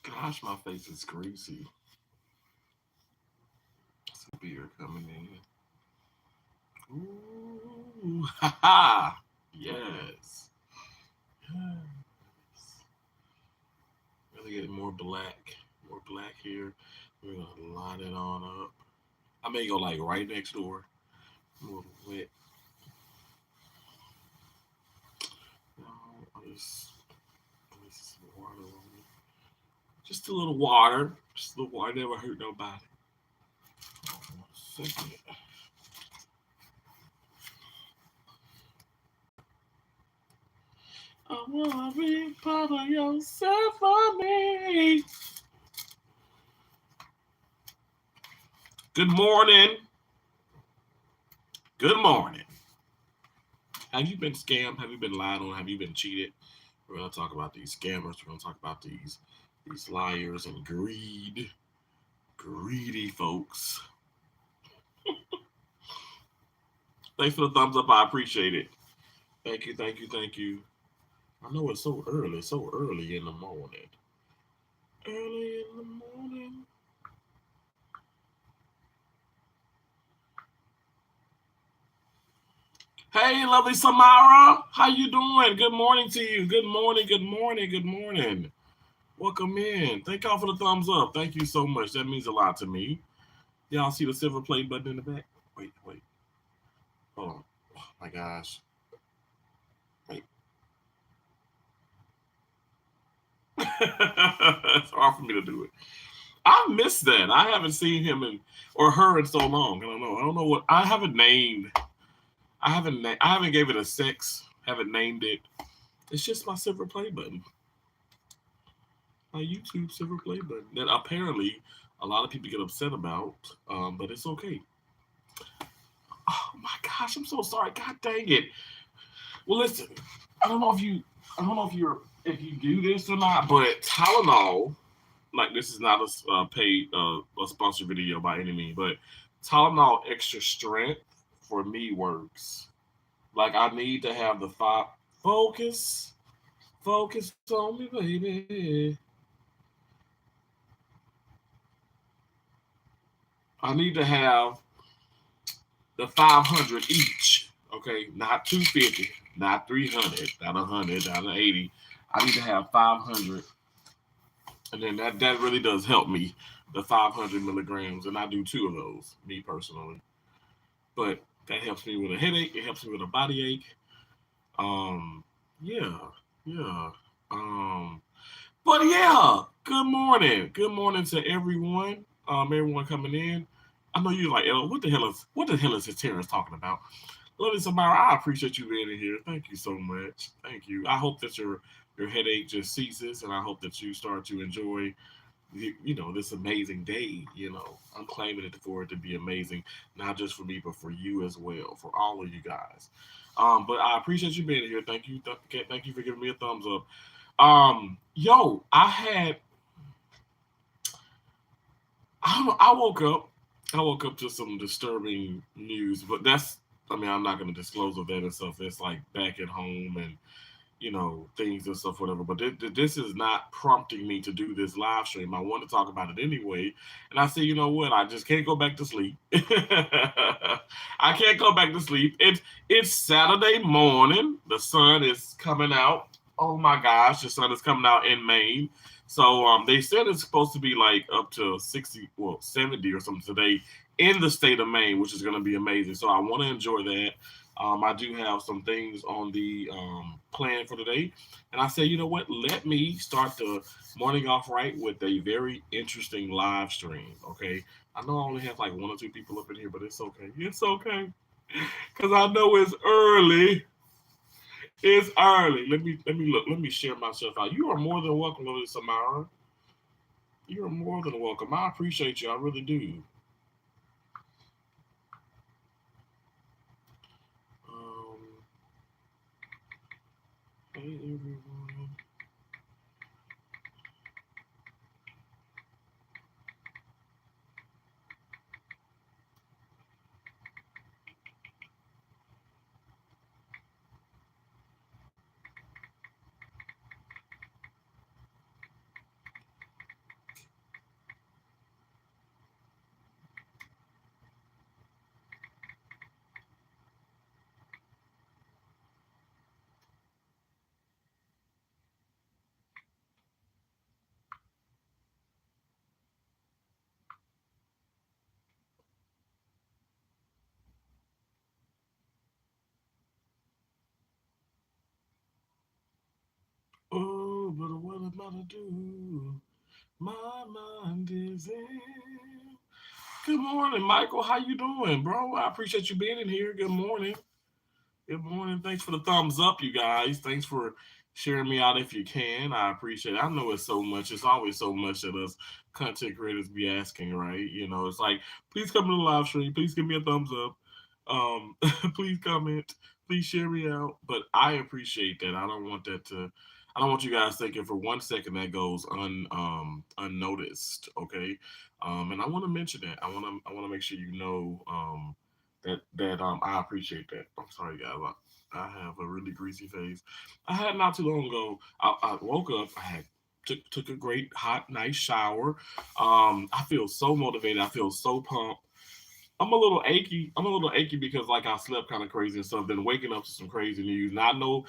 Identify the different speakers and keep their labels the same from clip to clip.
Speaker 1: Gosh, my face is greasy. Some beer coming in. Ooh, ha ha. Yes. Yes. Really get more black here. We're gonna line it on up. I may go like right next door. A little wet. No, I'll just some water on me. Just a little water. Just a little water. Never hurt nobody. One second. I wanna be part of yourself for me. Good morning. Good morning. Have you been scammed? Have you been lied on? Have you been cheated? We're gonna talk about these scammers. We're gonna talk about these liars and greedy folks. Thanks for the thumbs up. I appreciate it. Thank you, thank you, thank you. I know it's so early in the morning. Early in the morning. Hey, lovely Samara. How you doing? Good morning to you. Good morning, good morning, good morning. Welcome in. Thank y'all for the thumbs up. Thank you so much. That means a lot to me. Y'all see the silver play button in the back? Wait. Hold on. Oh my gosh. Wait. It's hard for me to do it. I missed that. I haven't seen him or her in so long. I don't know. I don't know what I haven't named. I haven't gave it a sex. Haven't named it. It's just my silver play button. My YouTube silver play button that apparently a lot of people get upset about. But it's okay. Oh my gosh, I'm so sorry. God dang it. Well, listen. I don't know if you. I don't know if you do this or not, but Tylenol. Like this is not a paid a sponsored video by any means, but Tylenol extra strength for me works. Like I need to have the five focus, focus on me, baby. I need to have the 500 each. Okay, not 250, not 300, not 100, not 80. I need to have 500, and then that really does help me. The 500 milligrams, and I do two of those, me personally. But that helps me with a headache. It helps me with a body ache. Um, yeah, yeah. Um, but yeah. Good morning. Good morning to everyone. Everyone coming in. I know you're like, "Ella, what the hell is this Terrence talking about?" Love Samara, I appreciate you being in here. Thank you so much. Thank you. I hope that your headache just ceases, and I hope that you start to enjoy this amazing day. I'm claiming it for it to be amazing, not just for me but for you as well, for all of you guys. But I appreciate you being here. Thank you. Thank you for giving me a thumbs up. Yo, I don't know, I woke up to some disturbing news, but I mean, I'm not going to disclose of that and stuff. It's like back at home and things and stuff, whatever. But this is not prompting me to do this live stream. I want to talk about it anyway. And I say, you know what? I just can't go back to sleep. I can't go back to sleep. It's Saturday morning. The sun is coming out. Oh my gosh, the sun is coming out in Maine. So they said it's supposed to be like up to 60, well, 70 or something today in the state of Maine, which is going to be amazing. So I want to enjoy that. I do have some things on the plan for today. And I said, you know what? Let me start the morning off right with a very interesting live stream. Okay. I know I only have like one or two people up in here, but it's okay. It's okay. Because I know it's early. It's early. Let me look. Let me share myself out. You are more than welcome, Lily Samara. You are more than welcome. I appreciate you. I really do. Um, hey everyone. but what am I to do? My mind is in. Good morning, Michael. How you doing, bro? I appreciate you being in here. Good morning. Good morning. Thanks for the thumbs up, you guys. Thanks for sharing me out if you can. I appreciate it. I know it's so much. It's always so much that us content creators be asking, right? It's like, please come to the live stream. Please give me a thumbs up. Um, please comment. Please share me out. But I appreciate that. I don't want that to. I don't want you guys thinking for 1 second that goes unnoticed. Okay, and I want to mention that. I want to make sure you know that I appreciate that. I'm sorry, guys. I have a really greasy face. I had not too long ago. I woke up. I had took a great hot nice shower. I feel so motivated. I feel so pumped. I'm a little achy. I'm a little achy because like I slept kind of crazy and stuff. Then waking up to some crazy news. And I know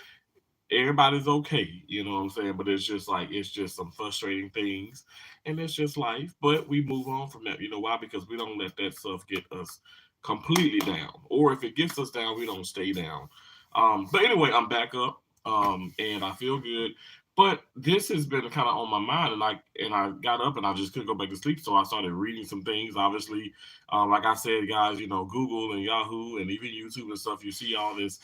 Speaker 1: everybody's okay, you know what I'm saying? But it's just like it's just some frustrating things, and it's just life. But we move on from that. You know why? Because we don't let that stuff get us completely down, or if it gets us down, we don't stay down. But anyway, I'm back up, and I feel good. But this has been kind of on my mind, and I got up and I just couldn't go back to sleep, so I started reading some things. Obviously, like I said, guys, Google and Yahoo and even YouTube and stuff, you see all this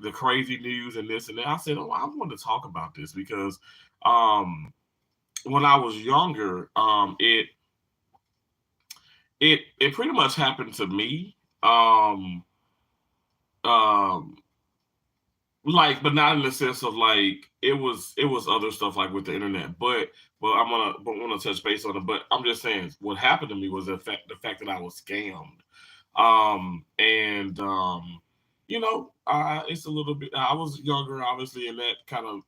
Speaker 1: the crazy news and this and that. I said, oh, I want to talk about this because um, when I was younger, it pretty much happened to me. Um, like, but not in the sense of like it was other stuff like with the internet. But want to touch base on it. But I'm just saying what happened to me was the fact that I was scammed. And it's a little bit. I was younger, obviously, and that kind of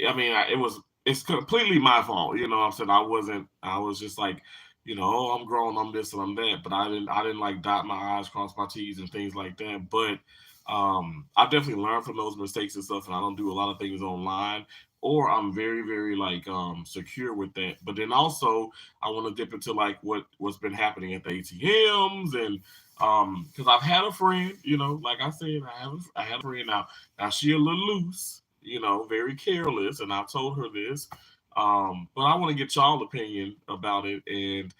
Speaker 1: I mean, it's completely my fault. You know what I'm saying? I was just like, oh, I'm grown, I'm this and I'm that. But I didn't like dot my I's, cross my T's and things like that. But I've definitely learned from those mistakes and stuff, and I don't do a lot of things online. Or I'm very, very like secure with that. But then also I want to dip into like what's been happening at the ATMs and because I've had a friend, like I said, I had a friend now she a little loose, very careless, and I told her this. But I want to get y'all opinion about it and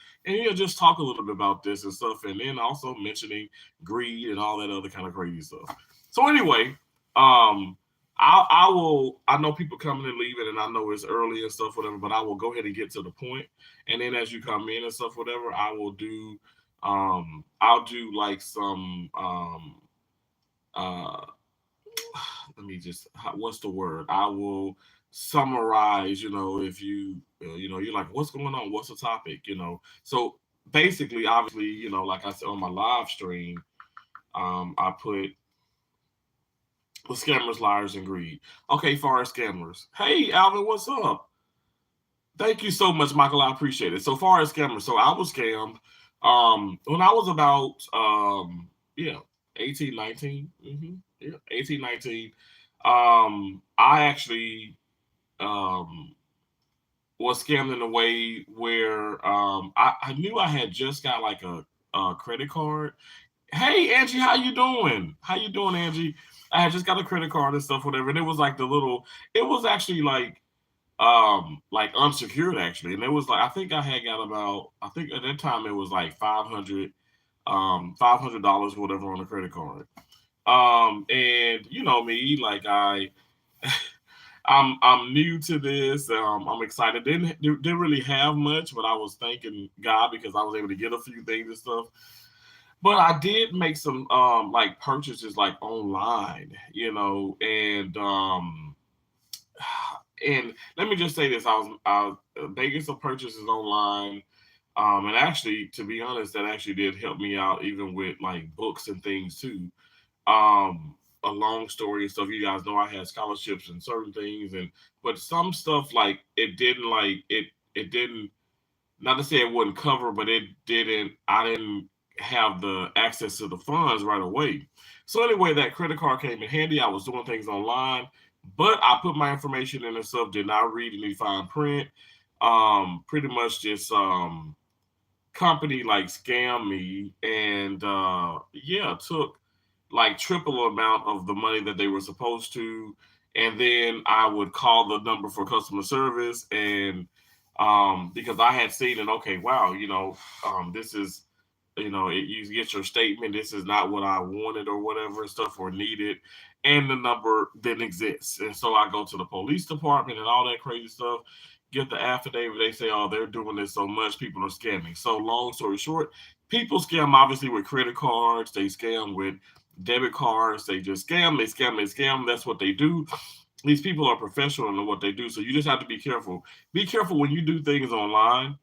Speaker 1: just talk a little bit about this and stuff, and then also mentioning greed and all that other kind of crazy stuff. So anyway, um, I will. I know people coming and leaving, and I know it's early and stuff, whatever. But I will go ahead and get to the point, and then as you come in and stuff, whatever, I will do. I'll do like some uh let me just what's the word I will summarize, if you're like, what's going on, what's the topic, so basically, obviously, like I said on my live stream, I put with scammers, liars, and greed. Okay, far as scammers, hey Alvin, what's up? Thank you so much, Michael. I appreciate it. So far as scammers, so I was scammed when I was about yeah, 18, 19. Yeah, 18, 19. I actually um was scammed in a way where I knew I had just got like a credit card. Hey Angie, how you doing? How you doing, Angie? I had just got a credit card and stuff, whatever. And it was like it was actually like unsecured actually, and it was like I think at that time it was like 500 $500 whatever on a credit card. And me, like I'm new to this. I'm excited. Didn't really have much, but I was thanking God because I was able to get a few things and stuff. But I did make some like purchases like online, and let me just say this: I was making some purchases online, and actually, to be honest, that actually did help me out even with like books and things too. A long story and stuff. You guys know I had scholarships and certain things, and but some stuff like it didn't, not to say it wouldn't cover, but it didn't. I didn't have the access to the funds right away. So anyway, that credit card came in handy. I was doing things online, but I put my information in and stuff. Did not read any fine print. Pretty much just company like scammed me and yeah, took like triple amount of the money that they were supposed to. and then I would call the number for customer service, and because I had seen it, okay, wow, this is, you get your statement, this is not what I wanted or whatever and stuff or needed, and the number didn't exist. And so I go to the police department and all that crazy stuff, get the affidavit, they say, oh, they're doing this so much, people are scamming. So long story short, people scam obviously with credit cards, they scam with debit cards, they just scam, they scam, they scam. That's what they do. These people are professional in what they do. So you just have to be careful. Be careful when you do things online,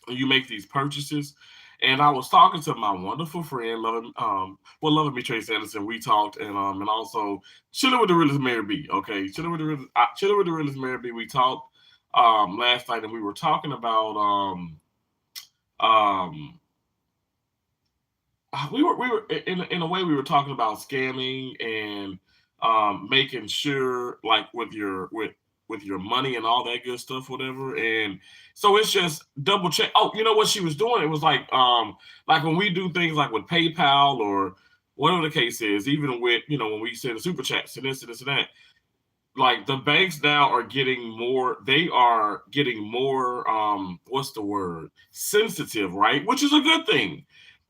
Speaker 1: when you make these purchases. And I was talking to my wonderful friend, Loving Me Trace Anderson. We talked, and also Chilling with the Realest Mary B. Okay, Chilling with the Realest Mary B. We talked last night, and we were talking about um we were in a way we were talking about scamming and making sure, like, with your money and all that good stuff, whatever. And so it's just double check. Oh, you know what she was doing? It was like when we do things like with PayPal or whatever the case is, even with, when we send super chats and this and that, like the banks now are getting more, they are getting more what's the word, sensitive, right? Which is a good thing.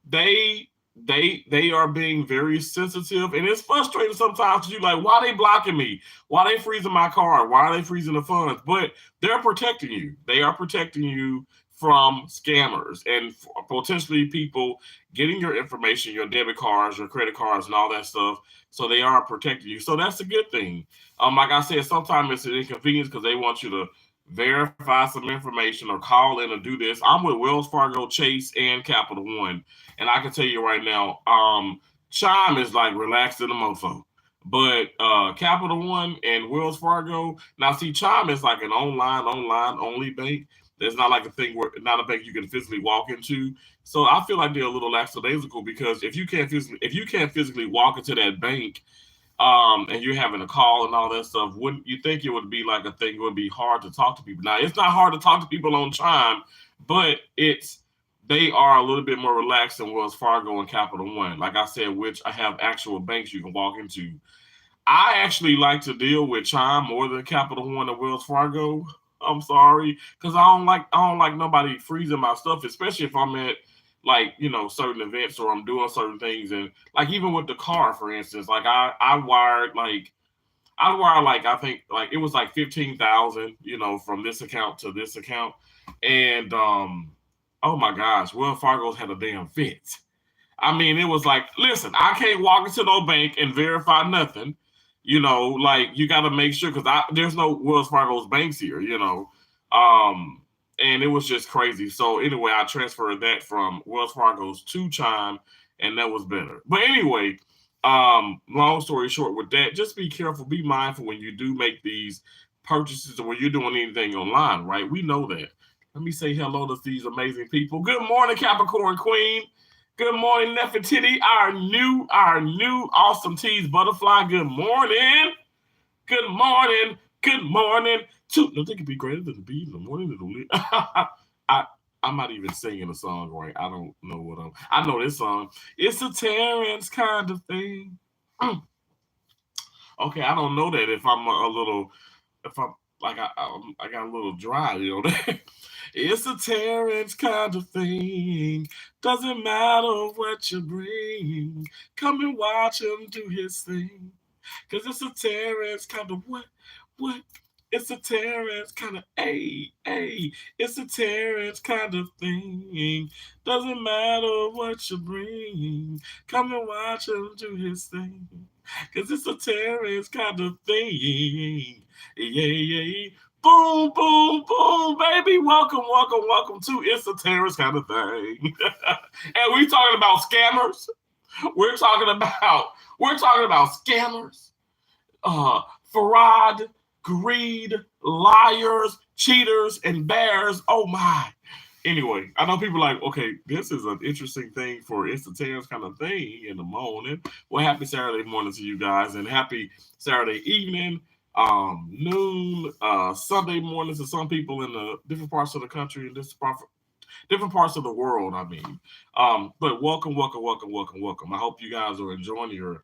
Speaker 1: They they are being very sensitive, and it's frustrating sometimes. You like, why they blocking me, why they freezing my card, why are they freezing the funds? But they're protecting you, they are protecting you from scammers and potentially people getting your information, your debit cards, your credit cards, and all that stuff. So they are protecting you, so that's a good thing. Like I said, sometimes it's an inconvenience because they want you to verify some information or call in or do this. I'm with Wells Fargo, Chase, and Capital One, and I can tell you right now, Chime is like relaxed in the mofo. But Capital One and Wells Fargo, now see, Chime is like an online only bank. There's not like a thing where not a bank you can physically walk into. So I feel like they're a little lackadaisical because if you can't physically walk into that bank, and you're having a call and all that stuff, wouldn't you think it would be like a thing? It would be hard to talk to people. Now it's not hard to talk to people on Chime, but they are a little bit more relaxed than Wells Fargo and Capital One. Like I said, which I have actual banks you can walk into. I actually like to deal with Chime more than Capital One and Wells Fargo. I'm sorry, because I don't like nobody freezing my stuff, especially if I'm at, like, certain events or I'm doing certain things. And like even with the car, for instance, like I wired like I think like it was like 15,000, from this account to this account. And oh my gosh, Wells Fargo's had a damn fit. I mean, it was like, listen, I can't walk into no bank and verify nothing. Like you got to make sure because there's no Wells Fargo's banks here. Um, and it was just crazy. So anyway, I transferred that from Wells Fargo's to Chime, and that was better. But anyway, long story short, with that, just be careful, be mindful when you do make these purchases or when you're doing anything online. Right? We know that. Let me say hello to these amazing people. Good morning, Capricorn Queen. Good morning, Nefertiti, our new awesome teas butterfly. Good morning. Good morning. Good morning. Nothing could be greater than the bee in the morning. I I'm not even singing a song right. I don't know what I know this song. It's a Terrence kind of thing. Mm. Okay, I don't know that if I'm a little if I'm like I got a little dry, It's a Terrence kind of thing. Doesn't matter what you bring. Come and watch him do his thing. Cause it's a Terrence kind of what? It's a Terrence kind of a. It's a Terrence kind of thing. Doesn't matter what you bring. Come and watch him do his thing. Cause it's a Terrence kind of thing. Yeah, yeah. Boom, boom, boom, baby. Welcome, welcome, welcome to It's a Terrorist Kind of Thing. And we talking about scammers. We're talking about scammers, uh, fraud, greed, liars, cheaters, and bears. Oh my. Anyway, I know people are like, okay, this is an interesting thing for It's a Terrorist Kind of Thing in the morning. Well, happy Saturday morning to you guys, and happy Saturday evening, noon, Sunday mornings to some people in the different parts of the country and different parts of the world. I mean, but welcome, welcome, welcome, welcome, welcome. I hope you guys are enjoying your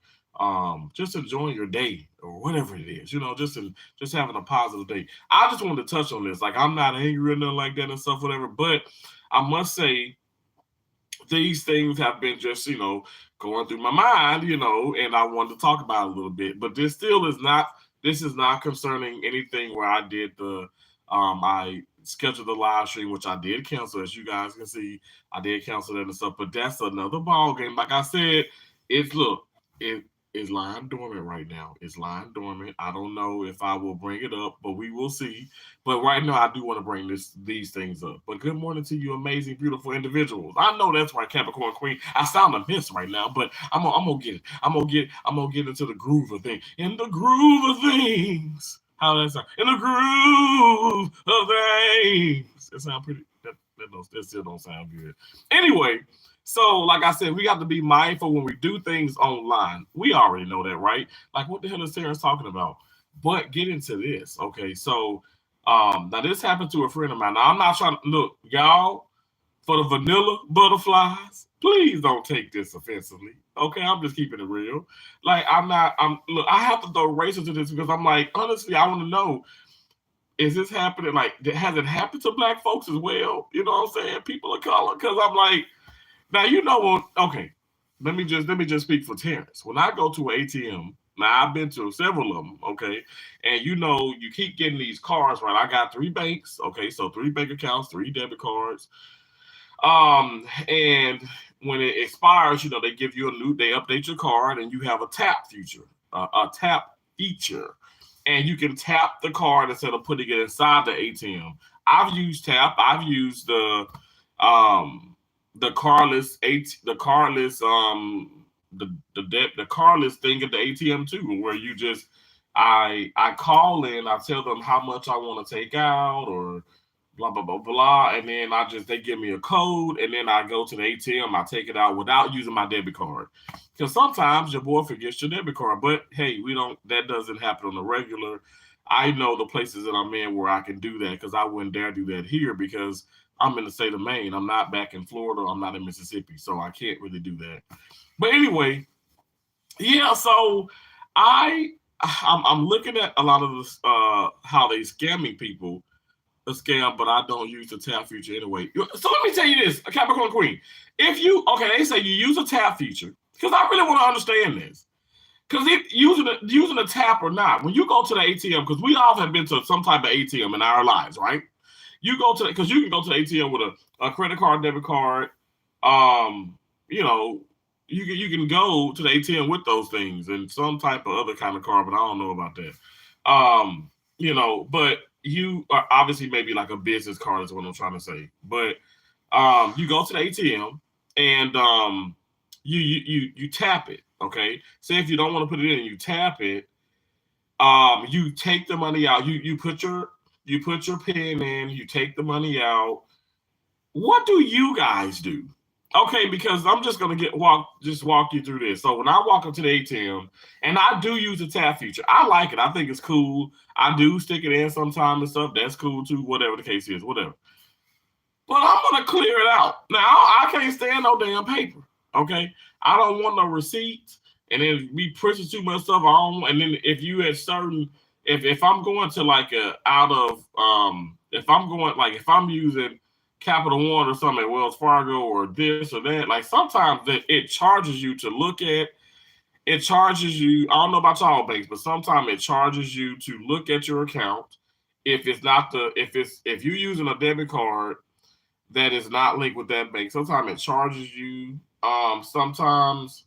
Speaker 1: just enjoying your day or whatever it is, just having a positive day. I just wanted to touch on this. Like, I'm not angry or nothing like that and stuff, whatever. But I must say, these things have been just, going through my mind, and I wanted to talk about it a little bit. But this is not concerning anything where I did I scheduled the live stream, which I did cancel, as you guys can see. I did cancel that and stuff, but that's another ball game. Like I said, it is lying dormant right now. It's lying dormant. I don't know if I will bring it up, but we will see. But right now, I do want to bring these things up. But good morning to you, amazing, beautiful individuals. I know that's right, Capricorn Queen. I sound a mess right now, but I'm gonna get it. I'm gonna get into the groove of things. In the groove of things. How that sound? In the groove of things. That sound pretty. That still don't sound good. Anyway, so like I said, we got to be mindful when we do things online. We already know that, right? Like, what the hell is Terrence talking about? But get into this, okay? So now this happened to a friend of mine. Now I'm not trying to look, y'all, for the vanilla butterflies. Please don't take this offensively. Okay, I'm just keeping it real. Like, look, I have to throw race into this because I'm like, honestly, I want to know, is this happening? Like, has it happened to black folks as well? You know what I'm saying? People of color. Because I'm like, now you know what? Okay, let me just speak for Terrence. When I go to an ATM, now I've been to several of them. Okay, and you keep getting these cards, right? I got three banks. Okay, so three bank accounts, three debit cards. And when it expires, they give you they update your card, and you have a tap feature, and you can tap the card instead of putting it inside the ATM. I've used tap. I've used um the carless thing at the ATM too, where you just I call in, I tell them how much I want to take out or blah blah blah blah, and then they give me a code, and then I go to the ATM, I take it out without using my debit card. Because sometimes your boy forgets your debit card, but hey, we don't. That doesn't happen on the regular. I know the places that I'm in where I can do that because I wouldn't dare do that here because I'm in the state of Maine. I'm not back in Florida. I'm not in Mississippi, so I can't really do that. But anyway, yeah. So I I'm looking at a lot of this how they scamming people a scam, but I don't use the tap feature anyway. So let me tell you this, Capricorn Queen. If you they say you use a tap feature because I really want to understand this. Because using a tap or not, when you go to the ATM, because we all have been to some type of ATM in our lives, right? You go to because you can go to the ATM with a credit card, debit card. Um, you know, you can go to the ATM with those things and some type of other kind of card, but I don't know about that. But you are obviously maybe like a business card is what I'm trying to say. But you go to the ATM and you tap it. Okay, say if you don't want to put it in, you tap it. You take the money out. You put your pin in. You take the money out. What do you guys do? Okay, because I'm just gonna walk you through this. So when I walk up to the ATM, and I do use the tap feature, I like it. I think it's cool. I do stick it in sometime and stuff. That's cool too. Whatever the case is, whatever. But I'm gonna clear it out. Now I can't stand no damn paper. Okay, I don't want no receipts, and then me pushing too much stuff on. And then if you had certain, if I'm going to like a out of if I'm going like if I'm using Capital One or something at Wells Fargo or this or that, like sometimes that it charges you to look at. It charges you. I don't know about y'all banks, but sometimes it charges you to look at your account. If you're using a debit card that is not linked with that bank. Sometimes it charges you. Sometimes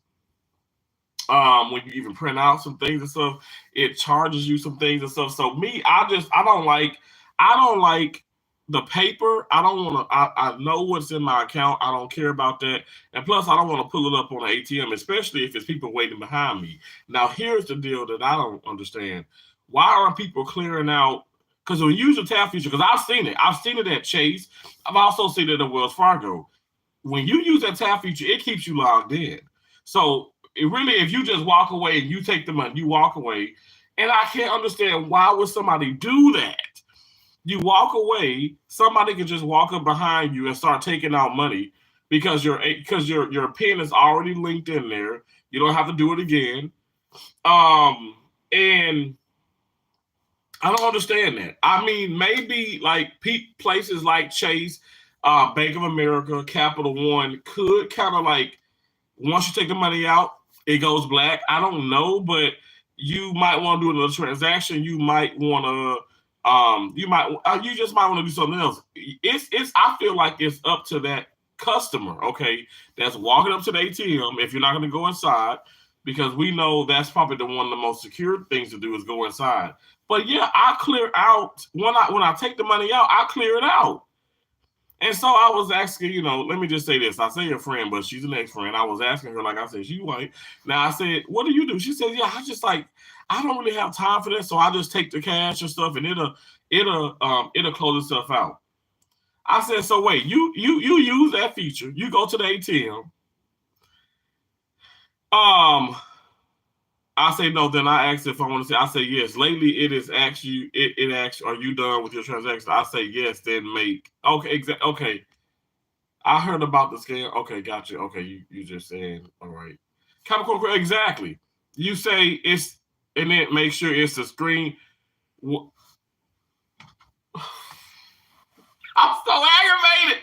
Speaker 1: when you even print out some things and stuff, it charges you some things and stuff. So me, I don't like the paper. I don't want to. I know what's in my account. I don't care about that. And plus, I don't want to pull it up on an ATM, especially if it's people waiting behind me. Now, here's the deal that I don't understand. Why aren't people clearing out? Because when you use the tap feature, because I've seen it. I've seen it at Chase. I've also seen it at Wells Fargo. When you use that tap feature, it keeps you logged in. So it really, if you just walk away and you take the money, you walk away. And I can't understand why would somebody do that? You walk away, somebody can just walk up behind you and start taking out money because your pin is already linked in there. You don't have to do it again. And I don't understand that. I mean, maybe like places like Chase, Bank of America, Capital One could kind of like once you take the money out, it goes black. I don't know, but you might want to do another transaction. You might want to, you just might want to do something else. It's. I feel like it's up to that customer, okay, that's walking up to the ATM. If you're not going to go inside, because we know that's probably the one of the most secure things to do is go inside. But yeah, I clear out when I take the money out, I clear it out. And so I was asking, let me just say this. I say a friend, but she's an ex-friend. I was asking her, like I said, she white. Now I said, what do you do? She says, yeah, I just like I don't really have time for that, so I just take the cash and stuff, and it'll close itself out. I said, so wait, you use that feature. You go to the ATM. Um, I say no. Then I ask if I want to say. I say yes. Lately, it is asked you. It asks, are you done with your transaction? I say yes. Then make okay. Okay. I heard about the scam. Okay, gotcha. Okay, you just saying all right. Capricorn, exactly. You say it's and then make sure it's the screen. I'm so aggravated.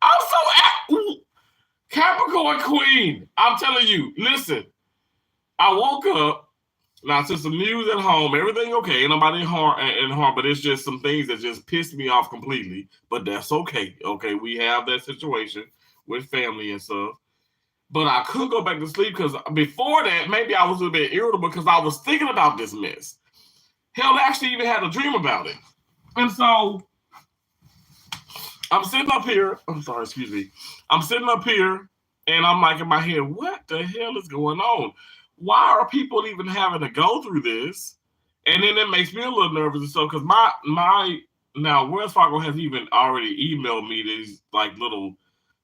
Speaker 1: I'm Capricorn Queen. I'm telling you. Listen, I woke up. Now, since some news at home, everything okay. Ain't nobody harm, but it's just some things that just pissed me off completely. But that's okay. Okay, we have that situation with family and stuff. But I could go back to sleep because before that, maybe I was a bit irritable because I was thinking about this mess. Hell, I actually even had a dream about it. And so I'm sitting up here. I'm sorry, excuse me. I'm sitting up here and I'm like in my head, what the hell is going on? Why are people even having to go through this? And then it makes me a little nervous and stuff because my now Wells Fargo has even already emailed me these like little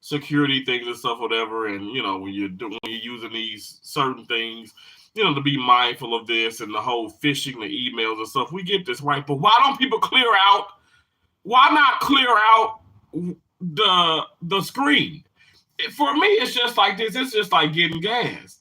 Speaker 1: security things and stuff, whatever. And when you're using these certain things, to be mindful of this and the whole phishing, the emails and stuff. We get this right, but why don't people clear out? Why not clear out the screen? For me, it's just like this. It's just like getting gas.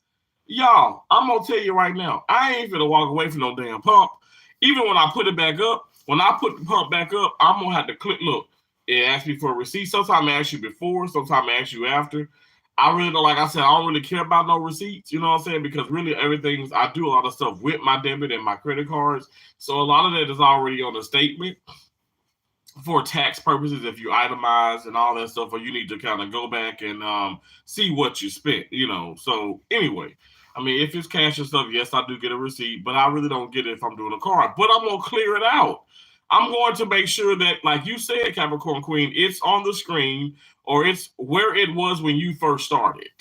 Speaker 1: Y'all, I'm gonna tell you right now, I ain't gonna walk away from no damn pump. Even when I put it back up, when I put the pump back up, I'm gonna have to click. Look, it asks me for a receipt. Sometimes it asks you before, sometimes it asks you after. I really don't, like I said, I don't really care about no receipts. You know what I'm saying? Because really, everything's I do a lot of stuff with my debit and my credit cards, so a lot of that is already on the statement for tax purposes if you itemize and all that stuff, or you need to kind of go back and see what you spent. So anyway, I mean, if it's cash and stuff, yes, I do get a receipt, but I really don't get it if I'm doing a card. But I'm gonna clear it out. I'm going to make sure that, like you said, Capricorn Queen, it's on the screen or it's where it was when you first started.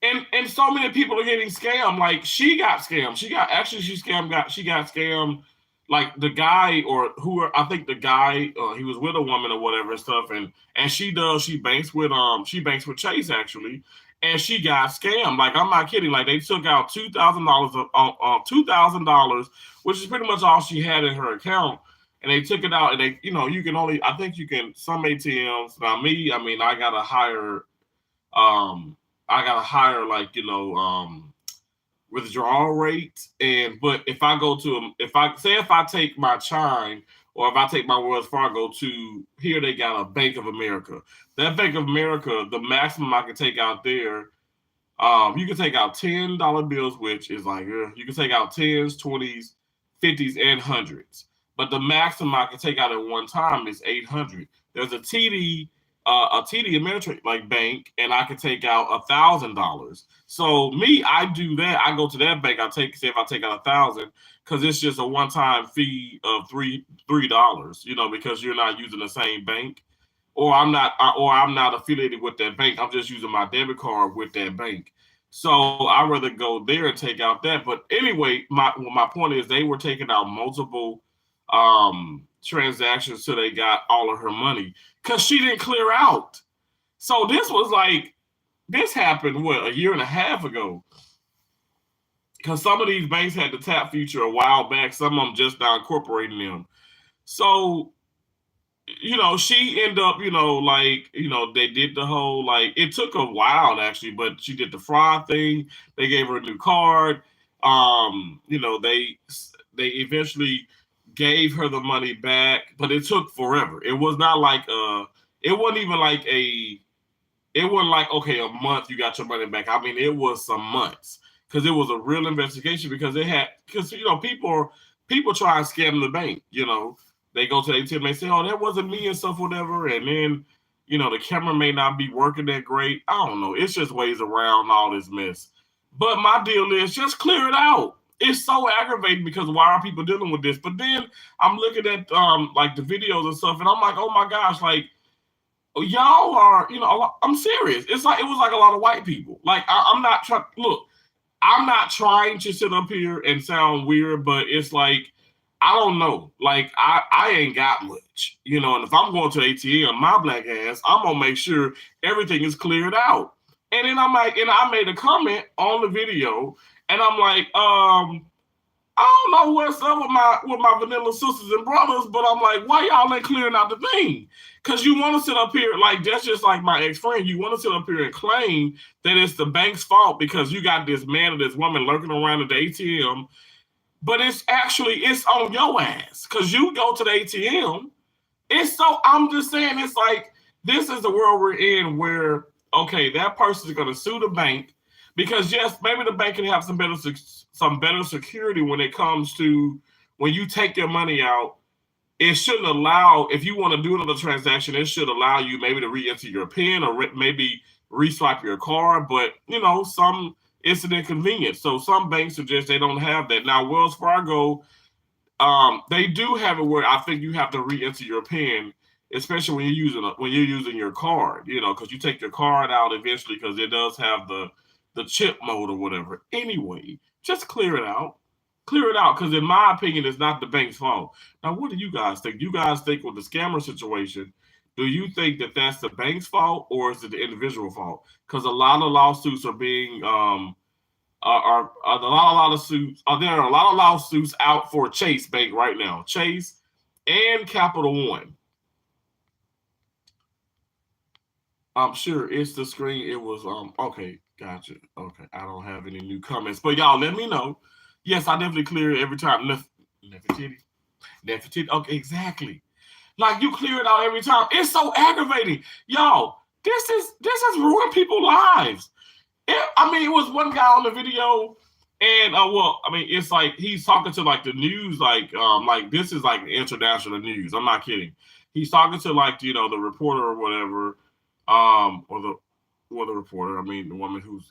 Speaker 1: And so many people are getting scammed. Like she got scammed. She got scammed. Like the guy or who I think the guy he was with a woman or whatever and stuff, and she banks with Chase actually, and she got scammed. Like I'm not kidding. Like they took out $2,000 of $2,000, which is pretty much all she had in her account, and they took it out. And they, you can only I think you can some ATMs. Now me, I mean um I got a higher like withdrawal rate. And but if I go to if I take my Chime or if I take my Wells Fargo to here, they got a Bank of America. That Bank of America, the maximum I can take out there, you can take out $10 bills, which is like you can take out tens, 20s, 50s, and hundreds. But the maximum I can take out at one time is 800. There's a TD Ameritrade like bank, and I can take out $1,000. So me, I do that. I go to that bank. Say if I take out 1,000, because it's just a one time fee of $3. Because you're not using the same bank, or I'm not affiliated with that bank. I'm just using my debit card with that bank. So I rather go there and take out that. But anyway, my point is they were taking out multiple transactions till they got all of her money because she didn't clear out. So this happened what a year and a half ago. Because some of these banks had the tap feature a while back. Some of them just now incorporating them. So she ended up, they did the whole, like, it took a while actually, but she did the fraud thing. They gave her a new card. They eventually gave her the money back, but it took forever. It was not like it wasn't even like it wasn't like, okay, a month you got your money back. I mean, it was some months because it was a real investigation because people try and scam the bank. They go to the ATM, they say, oh, that wasn't me and stuff, whatever. And then, the camera may not be working that great. I don't know. It's just ways around all this mess. But my deal is just clear it out. It's so aggravating because why are people dealing with this? But then I'm looking at like the videos and stuff, and I'm like, oh my gosh, like y'all are, I'm serious. It was like a lot of white people. Like I'm not trying. Look, I'm not trying to sit up here and sound weird, but it's like I don't know. Like I ain't got much, And if I'm going to the ATM, my black ass, I'm gonna make sure everything is cleared out. And then I'm like, and I made a comment on the video, and I'm like, I don't know what's up with my vanilla sisters and brothers, but I'm like, why y'all ain't clearing out the thing? Because you want to sit up here, like, that's just like my ex-friend. You want to sit up here and claim that it's the bank's fault because you got this man or this woman lurking around at the ATM, but it's on your ass because you go to the ATM. I'm just saying, it's like, this is the world we're in where, okay, that person is going to sue the bank because, yes, maybe the bank can have some better security when it comes to when you take your money out. It shouldn't allow, if you want to do another transaction, it should allow you maybe to re-enter your PIN or maybe re-swipe your card. But, it's an inconvenience. So some banks suggest they don't have that. Now, Wells Fargo, they do have it where I think you have to re-enter your PIN, especially when you're using your card, because you take your card out eventually because it does have the chip mode or whatever. Anyway, just clear it out. Clear it out, because in my opinion, it's not the bank's fault. Now, what do you guys think? Do you guys think with the scammer situation, do you think that that's the bank's fault or is it the individual fault? Because a lot of lawsuits are being there are a lot of lawsuits out for Chase Bank right now, Chase and Capital One. I'm sure it's the screen. It was okay, gotcha. Okay, I don't have any new comments, but y'all let me know. Yes, I definitely clear it every time. Nefertiti. Okay, exactly. Like you clear it out every time. It's so aggravating, y'all. This has ruined people's lives. It was one guy on the video, and it's like he's talking to like the news, like this is like international news. I'm not kidding. He's talking to like the reporter or whatever, or the reporter. I mean, the woman who's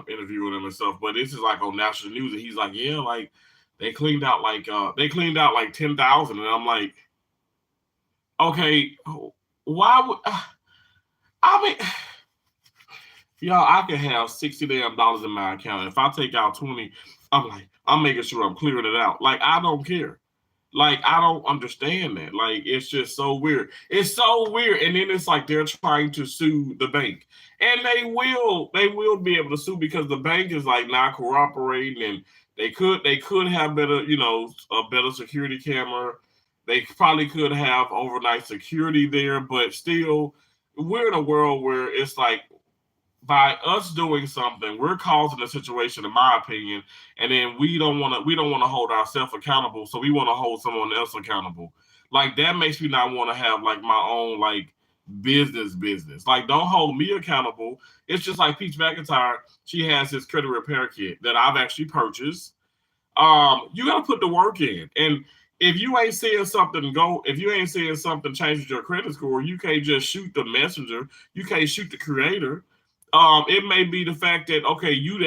Speaker 1: interviewing him and stuff. But this is like on national news, and he's like, yeah, like they cleaned out like 10,000, and I'm like, okay, why would I mean? Y'all, I could have $60 damn in my account. If I take out 20, I'm making sure I'm clearing it out. Like, I don't care. Like, I don't understand that. Like, it's just so weird. It's so weird. And then it's like they're trying to sue the bank. And they will be able to sue because the bank is like not cooperating, and they could have better, a better security camera. They probably could have overnight security there, but still, we're in a world where it's like, by us doing something, we're causing a situation, in my opinion, and then we don't want to hold ourselves accountable, so we want to hold someone else accountable. Like that makes me not want to have like my own like business. Like don't hold me accountable. It's just like Peach McIntyre. She has this credit repair kit that I've actually purchased. You got to put the work in, and if you ain't seeing something changes your credit score, you can't just shoot the messenger. You can't shoot the creator. It may be the fact that okay, you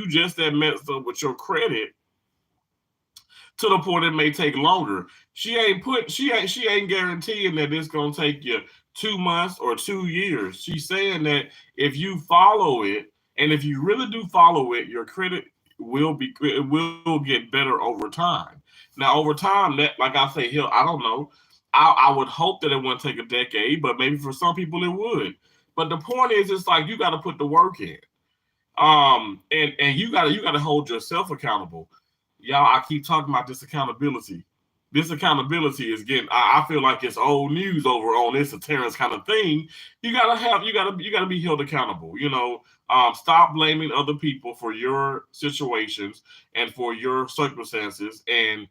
Speaker 1: just messed up with your credit to the point it may take longer. She ain't guaranteeing that it's gonna take you 2 months or 2 years. She's saying that if you follow it, and if you really do follow it, your credit will get better over time. Now, over time, that like I say, I don't know. I would hope that it wouldn't take a decade, but maybe for some people it would. But the point is, it's like you got to put the work in, and you got to hold yourself accountable. Y'all, I keep talking about this accountability. this accountability is getting. I feel like it's old news over on this a Terrence kind of thing. You gotta be held accountable. Stop blaming other people for your situations and for your circumstances, and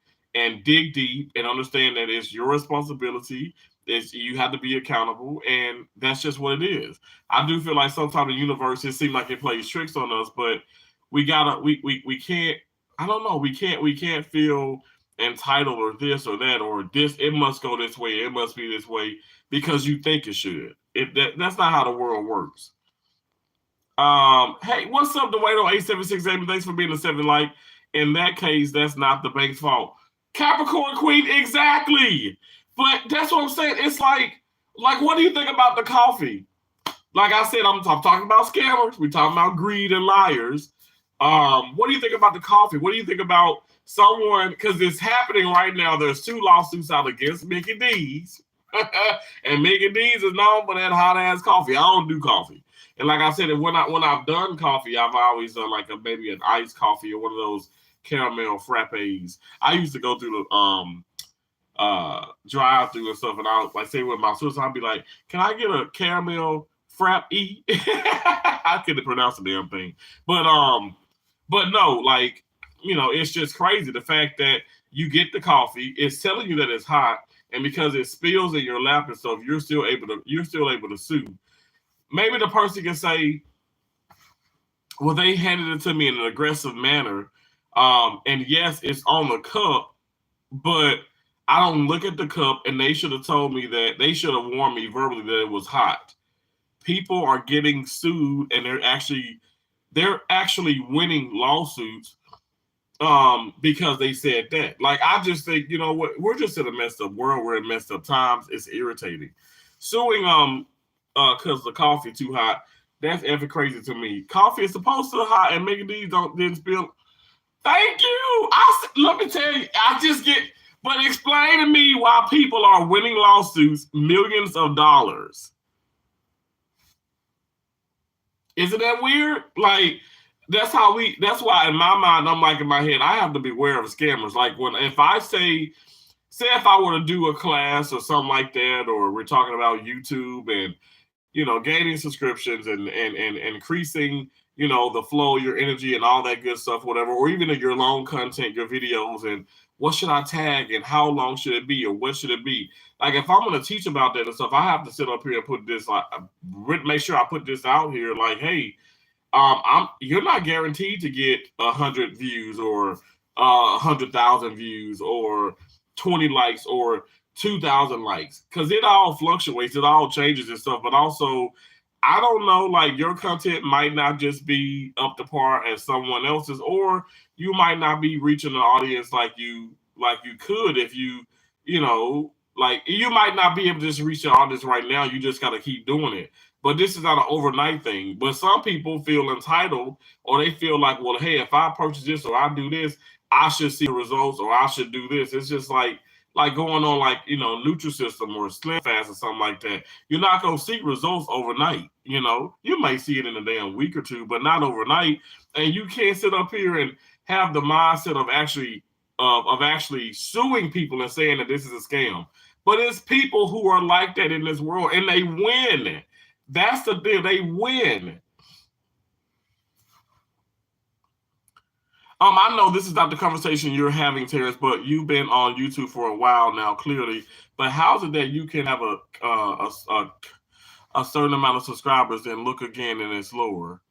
Speaker 1: dig deep and understand that it's your responsibility. You have to be accountable, and that's just what it is. I do feel like sometimes the universe, it seems like it plays tricks on us, but we can't. I don't know. We can't feel entitled or this or that or this. It must go this way. It must be this way because you think it should. That's not how the world works. Hey, what's up, Dwayne? 876 Amy, thanks for being a 7 like. In that case, that's not the bank's fault. Capricorn Queen, exactly. But that's what I'm saying. It's like what do you think about the coffee? Like I said, I'm talking about scammers. We're talking about greed and liars. What do you think about the coffee? What do you think about someone? Because it's happening right now. There's 2 lawsuits out against Mickey D's, and Mickey D's is known for that hot ass coffee. I don't do coffee, and like I said, when I've done coffee, I've always done like maybe an iced coffee or one of those caramel frappes. I used to go through the drive through and stuff, and I like say with my sister, I'd be like, "Can I get a caramel frappe?" I couldn't pronounce the damn thing, but no, like it's just crazy the fact that you get the coffee, it's telling you that it's hot, and because it spills in your lap and stuff, you're still able to sue. Maybe the person can say, "Well, they handed it to me in an aggressive manner, and yes, it's on the cup, but I don't look at the cup, and they should have told me that. They should have warned me verbally that it was hot." People are getting sued, and they're actually winning lawsuits because they said that. Like, I just think, you know what, we're just in a messed up world. We're in messed up times. It's irritating. Suing because the coffee too hot, that's effing crazy to me. Coffee is supposed to hot, and Mickey D's didn't spill. Thank you. Let me tell you, but explain to me why people are winning lawsuits, millions of dollars. Isn't that weird? Like, that's why in my mind, I'm like, in my head, I have to be aware of scammers. Like, if I say if I were to do a class or something like that, or we're talking about YouTube and, gaining subscriptions and increasing, the flow of your energy and all that good stuff, whatever, or even in your long content, your videos, and what should I tag and how long should it be or what should it be? Like, if I'm going to teach about that and stuff, I have to sit up here and put this, like, make sure I put this out here. Like, hey, you're not guaranteed to get 100 views or 100,000 views or 20 likes or 2,000 likes, because it all fluctuates, it all changes and stuff. But also, I don't know, like, your content might not just be up to par as someone else's, or you might not be reaching an audience like you could if like, you might not be able to just reach your audience right now. You just got to keep doing it. But this is not an overnight thing. But some people feel entitled, or they feel like, well, hey, if I purchase this or I do this, I should see the results, or I should do this. It's just like going on, like, Nutrisystem or Slim Fast or something like that. You're not going to see results overnight. You might see it in a damn week or two, but not overnight. And you can't sit up here and have the mindset of actually suing people and saying that this is a scam. But it's people who are like that in this world, and they win. That's the deal. They win. I know this is not the conversation you're having, Terrence, but you've been on YouTube for a while now, clearly. But how is it that you can have a certain amount of subscribers and look again and it's lower?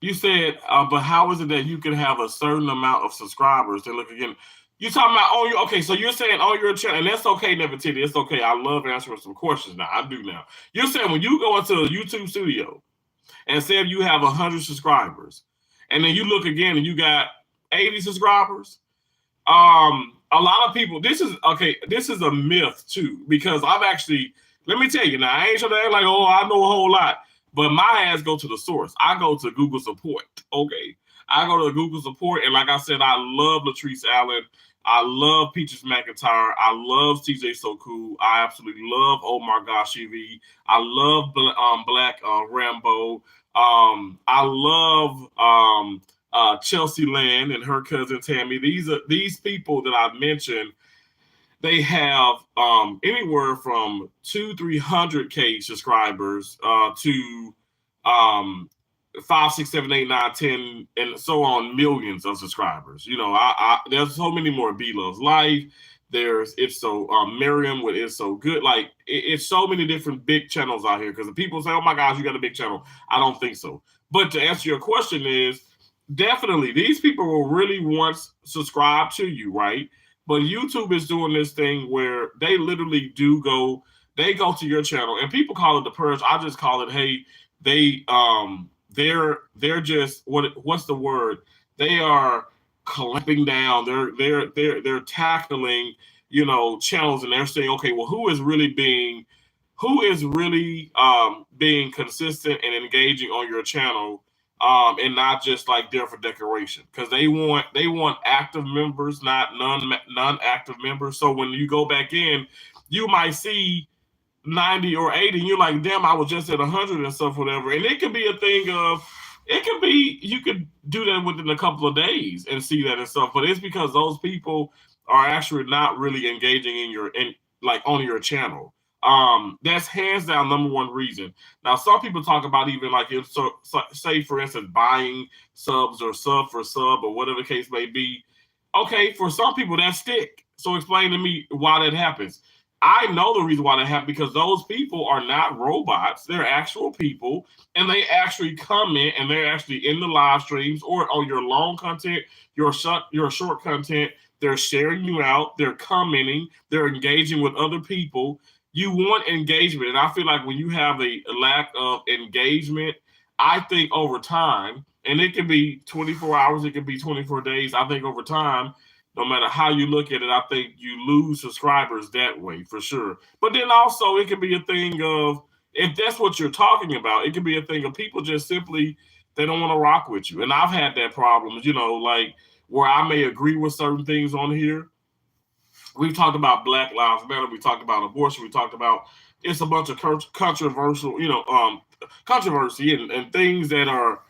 Speaker 1: You said, but how is it that you can have a certain amount of subscribers and look again? You're talking about okay, so you're saying on your channel, and that's okay, Nefertiti. It's okay. I love answering some questions now. I do now. You're saying when you go into a YouTube studio and say if you have 100 subscribers, and then you look again and you got 80 subscribers, a lot of people, this is a myth too, because let me tell you now, I ain't trying to act like, oh, I know a whole lot, but my ass go to the source. I go to Google support, okay? I go to Google support, and like I said, I love Latrice Allen. I love Peaches McIntyre. I love TJ So Cool. I absolutely love Oh My Gosh EV. I love Black Rambo. I love Chelsea Land and her cousin Tammy. These people that I mentioned. They have anywhere from 300K subscribers to um, 5, 6, 7, 8, 9, 10, and so on millions of subscribers. There's so many more. B Loves Life. There's It's So Miriam with It's So Good. Like it's so many different big channels out here. Because people say, "Oh my gosh, you got a big channel." I don't think so. But to answer your question is definitely these people will really once subscribe to you, right? But YouTube is doing this thing where they literally they go to your channel and people call it the purge. I just call it, hey, they're just what's the word? They are clamping down. They're tackling, channels, and they're saying, okay, well, who is really being consistent and engaging on your channel, and not just like there for decoration, because they want active members, not non-active members. So when you go back in, you might see 90 or 80, and you're like, damn, I was just at 100 and stuff, whatever. And it could be a thing of, you could do that within a couple of days and see that and stuff. But it's because those people are actually not really engaging on your channel. That's hands down number one reason. Now, some people talk about even like say for instance buying subs or sub for sub or whatever the case may be. Okay, for some people that stick. So explain to me why that happens. I know the reason why that happened, because those people are not robots. They're actual people, and they actually come in, and they're actually in the live streams or on your long content, your short content. They're sharing you out. They're commenting. They're engaging with other people. You want engagement, and I feel like when you have a lack of engagement, I think over time, and it can be 24 hours, it can be 24 days. I think over time, no matter how you look at it, I think you lose subscribers that way for sure. But then also it can be a thing of, if that's what you're talking about, it can be a thing of people just simply, they don't want to rock with you. And I've had that problem, like where I may agree with certain things on here. We've talked about Black Lives Matter. We talked about abortion. We talked about, it's a bunch of controversial, controversy and things that are,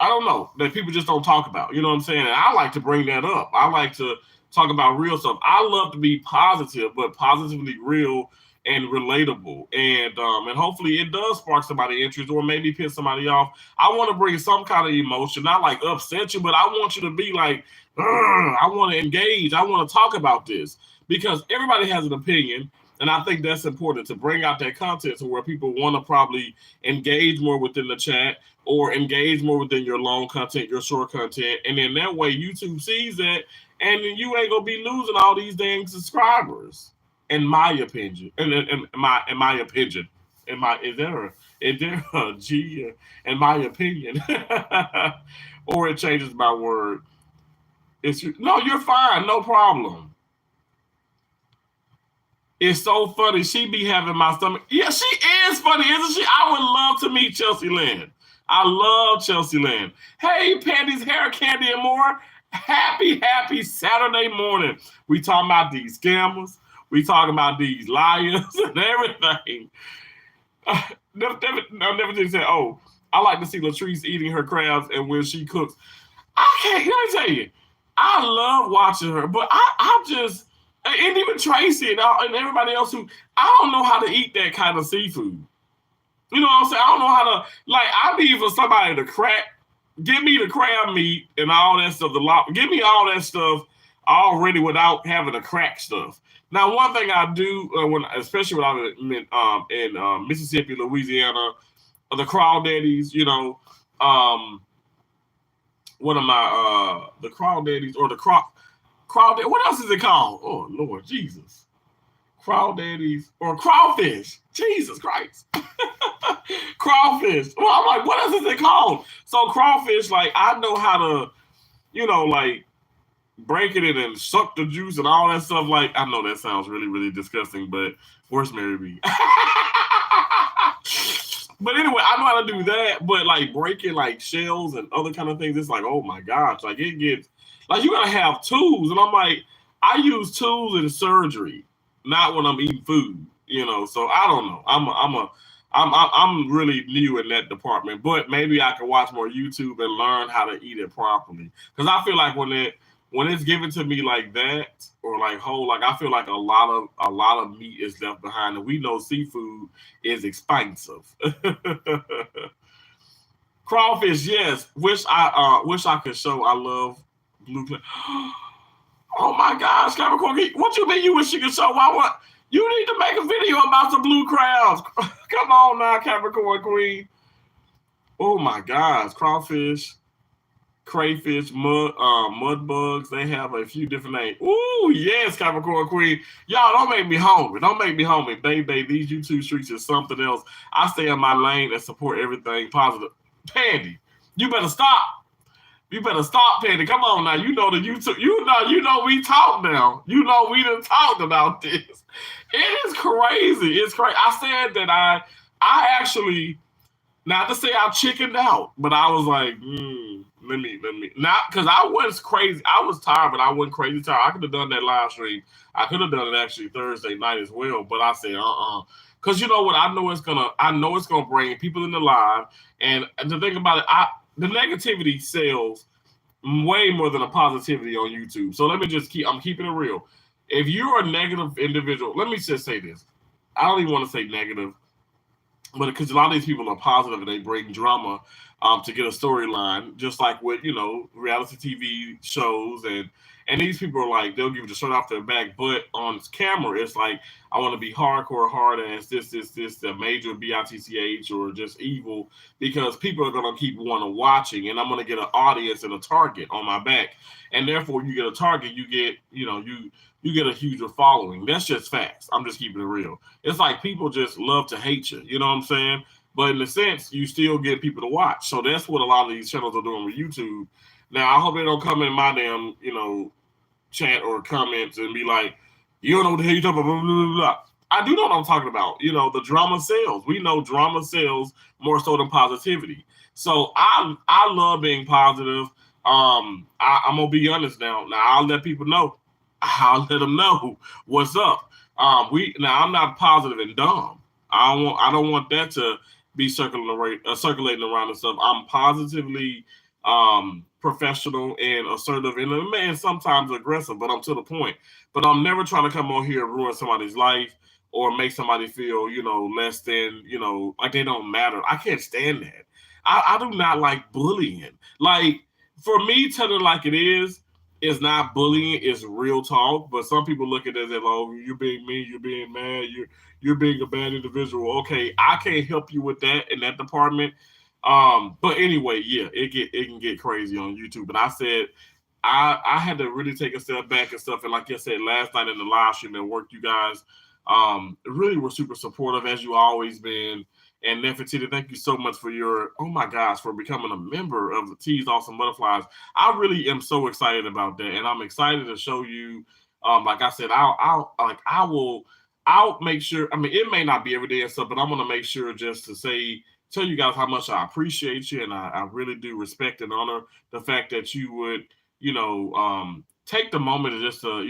Speaker 1: I don't know, that people just don't talk about. You know what I'm saying? And I like to bring that up. I like to talk about real stuff. I love to be positive, but positively real and relatable. And hopefully it does spark somebody's interest or maybe piss somebody off. I want to bring some kind of emotion, not like upset you, but I want you to be like, I want to engage. I want to talk about this, because everybody has an opinion. And I think that's important, to bring out that content to where people want to probably engage more within the chat or engage more within your long content, your short content. And then that way YouTube sees that, and then you ain't going to be losing all these dang subscribers, in my opinion. In my opinion. Is there a G in my opinion? Or it changes my word. No, you're fine. No problem. It's so funny. She be having my stomach. Yeah, she is funny, isn't she? I would love to meet Chelsea Land. I love Chelsea Land. Hey, Pandy's Hair, Candy, and more. Happy Saturday morning. We talking about these scammers. We talking about these liars and everything. Never did say, oh, I like to see Latrice eating her crabs and when she cooks. I can't, let me tell you, I love watching her, but I just, and even Tracy and everybody else who, I don't know how to eat that kind of seafood. You know what I'm saying? I don't know how to, like, I need for somebody to give me the crab meat and all that stuff, give me all that stuff already without having to crack stuff. Now, one thing I do, especially when I'm in Mississippi, Louisiana, the crawdaddies, what am I, the crawdaddies or the crawdaddy, what else is it called? Oh, Lord Jesus. Crawdaddies or crawfish. Jesus Christ. Crawfish. Well, I'm like, what else is it called? So crawfish, like, I know how to, like, break it in and suck the juice and all that stuff. Like, I know that sounds really, really disgusting, but where's Mary B? But anyway, I know how to do that, but like breaking like shells and other kind of things, it's like, oh my gosh, like it gets, like you gotta have tools. And I'm like, I use tools in surgery, not when I'm eating food, so I don't know. I'm really new in that department, but maybe I can watch more YouTube and learn how to eat it properly. Because I feel like when it's given to me like that or like whole, like I feel like a lot of meat is left behind, and we know seafood is expensive. Crawfish, yes. Wish I could show. I love blue. Oh my gosh, Capricorn, what you mean you wish you could show? Why what? You need to make a video about the blue crabs. Come on now, Capricorn Queen. Oh my gosh, crawfish, crayfish, mud bugs. They have a few different names. Ooh, yes, Capricorn Queen. Y'all don't make me hungry. Don't make me hungry, baby. These YouTube streets is something else. I stay in my lane and support everything positive. Pandy, you better stop. You better stop, Pandy. Come on now. You know the YouTube. You know we talk now. You know we done talked about this. It is crazy. It's crazy. I said that I actually, not to say I chickened out, but I was like, let me not, because I was crazy. I was tired, but I wasn't crazy tired. I could have done that live stream. I could have done it actually Thursday night as well, but I said because you know what, I know it's gonna bring people in the live, and to think about it, the negativity sells way more than a positivity on YouTube. So let me just I'm keeping it real. If you're a negative individual, let me just say this. I don't even want to say negative, but because a lot of these people are positive and they bring drama to get a storyline, just like with reality TV shows, and these people are like they'll give you the shirt off their back, but on camera it's like I want to be hardcore, hard ass, this, the major bitch or just evil, because people are gonna keep wanting watching, and I'm gonna get an audience and a target on my back, and therefore you get a target, you get you get a huger following. That's just facts. I'm just keeping it real. It's like people just love to hate you. You know what I'm saying? But in a sense, you still get people to watch. So that's what a lot of these channels are doing with YouTube. Now I hope they don't come in my damn, chat or comments and be like, you don't know what the hell you're talking about, blah, blah, blah, blah. I do know what I'm talking about. The drama sells. We know drama sells more so than positivity. So I love being positive. I'm gonna be honest now. Now I'll let people know. I'll let them know what's up. I'm not positive and dumb. I don't want that to be circulating around and stuff. I'm positively professional and assertive and sometimes aggressive, but I'm to the point. But I'm never trying to come on here and ruin somebody's life or make somebody feel, less than, like they don't matter. I can't stand that. I do not like bullying. Like, for me, telling it like it is not bullying, it's real talk. But some people look at it as like, oh, you're being mean, you're being mad, you're being a bad individual. Okay, I can't help you with that in that department. But anyway, yeah, it can get crazy on YouTube. But I said I had to really take a step back and stuff. And like I said last night in the live stream at work, you guys really were super supportive, as you always been. And Nefertiti, thank you so much for your, oh my gosh, for becoming a member of the T's Awesome Butterflies. I really am so excited about that. And I'm excited to show you, like I said, I'll make sure, I mean, it may not be every day and stuff, but I'm going to make sure just to tell you guys how much I appreciate you. And I really do respect and honor the fact that you would, take the moment just to,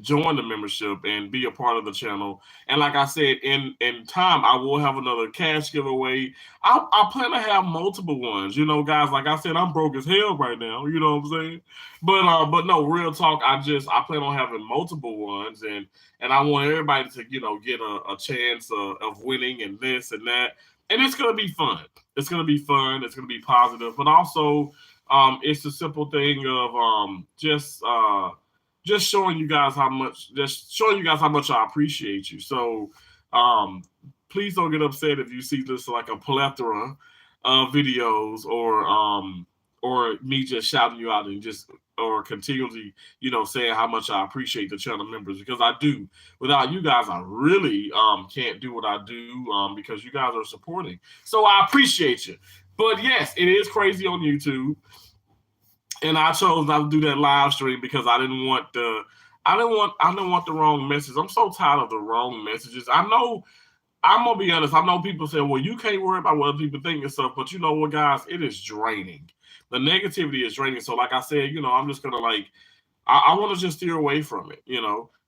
Speaker 1: join the membership and be a part of the channel. And like I said, in time, I will have another cash giveaway. I plan to have multiple ones, guys. Like I said, I'm broke as hell right now. You know what I'm saying? But no, real talk. I plan on having multiple ones, and I want everybody to, get a chance of winning and this and that. And it's gonna be fun. It's gonna be fun. It's gonna be positive, but also it's a simple thing of just showing you guys how much I appreciate you. So please don't get upset if you see this like a plethora of videos or me just shouting you out and just or continually saying how much I appreciate the channel members, because I do. Without you guys, I really can't do what I do because you guys are supporting. So I appreciate you. But yes, it is crazy on YouTube. And I chose not to do that live stream because I didn't want the wrong message. I'm so tired of the wrong messages. I'm gonna be honest. I know people say, well, you can't worry about what other people think and stuff, but you know what, guys, it is draining. The negativity is draining. So like I said, I'm just gonna I want to just steer away from it.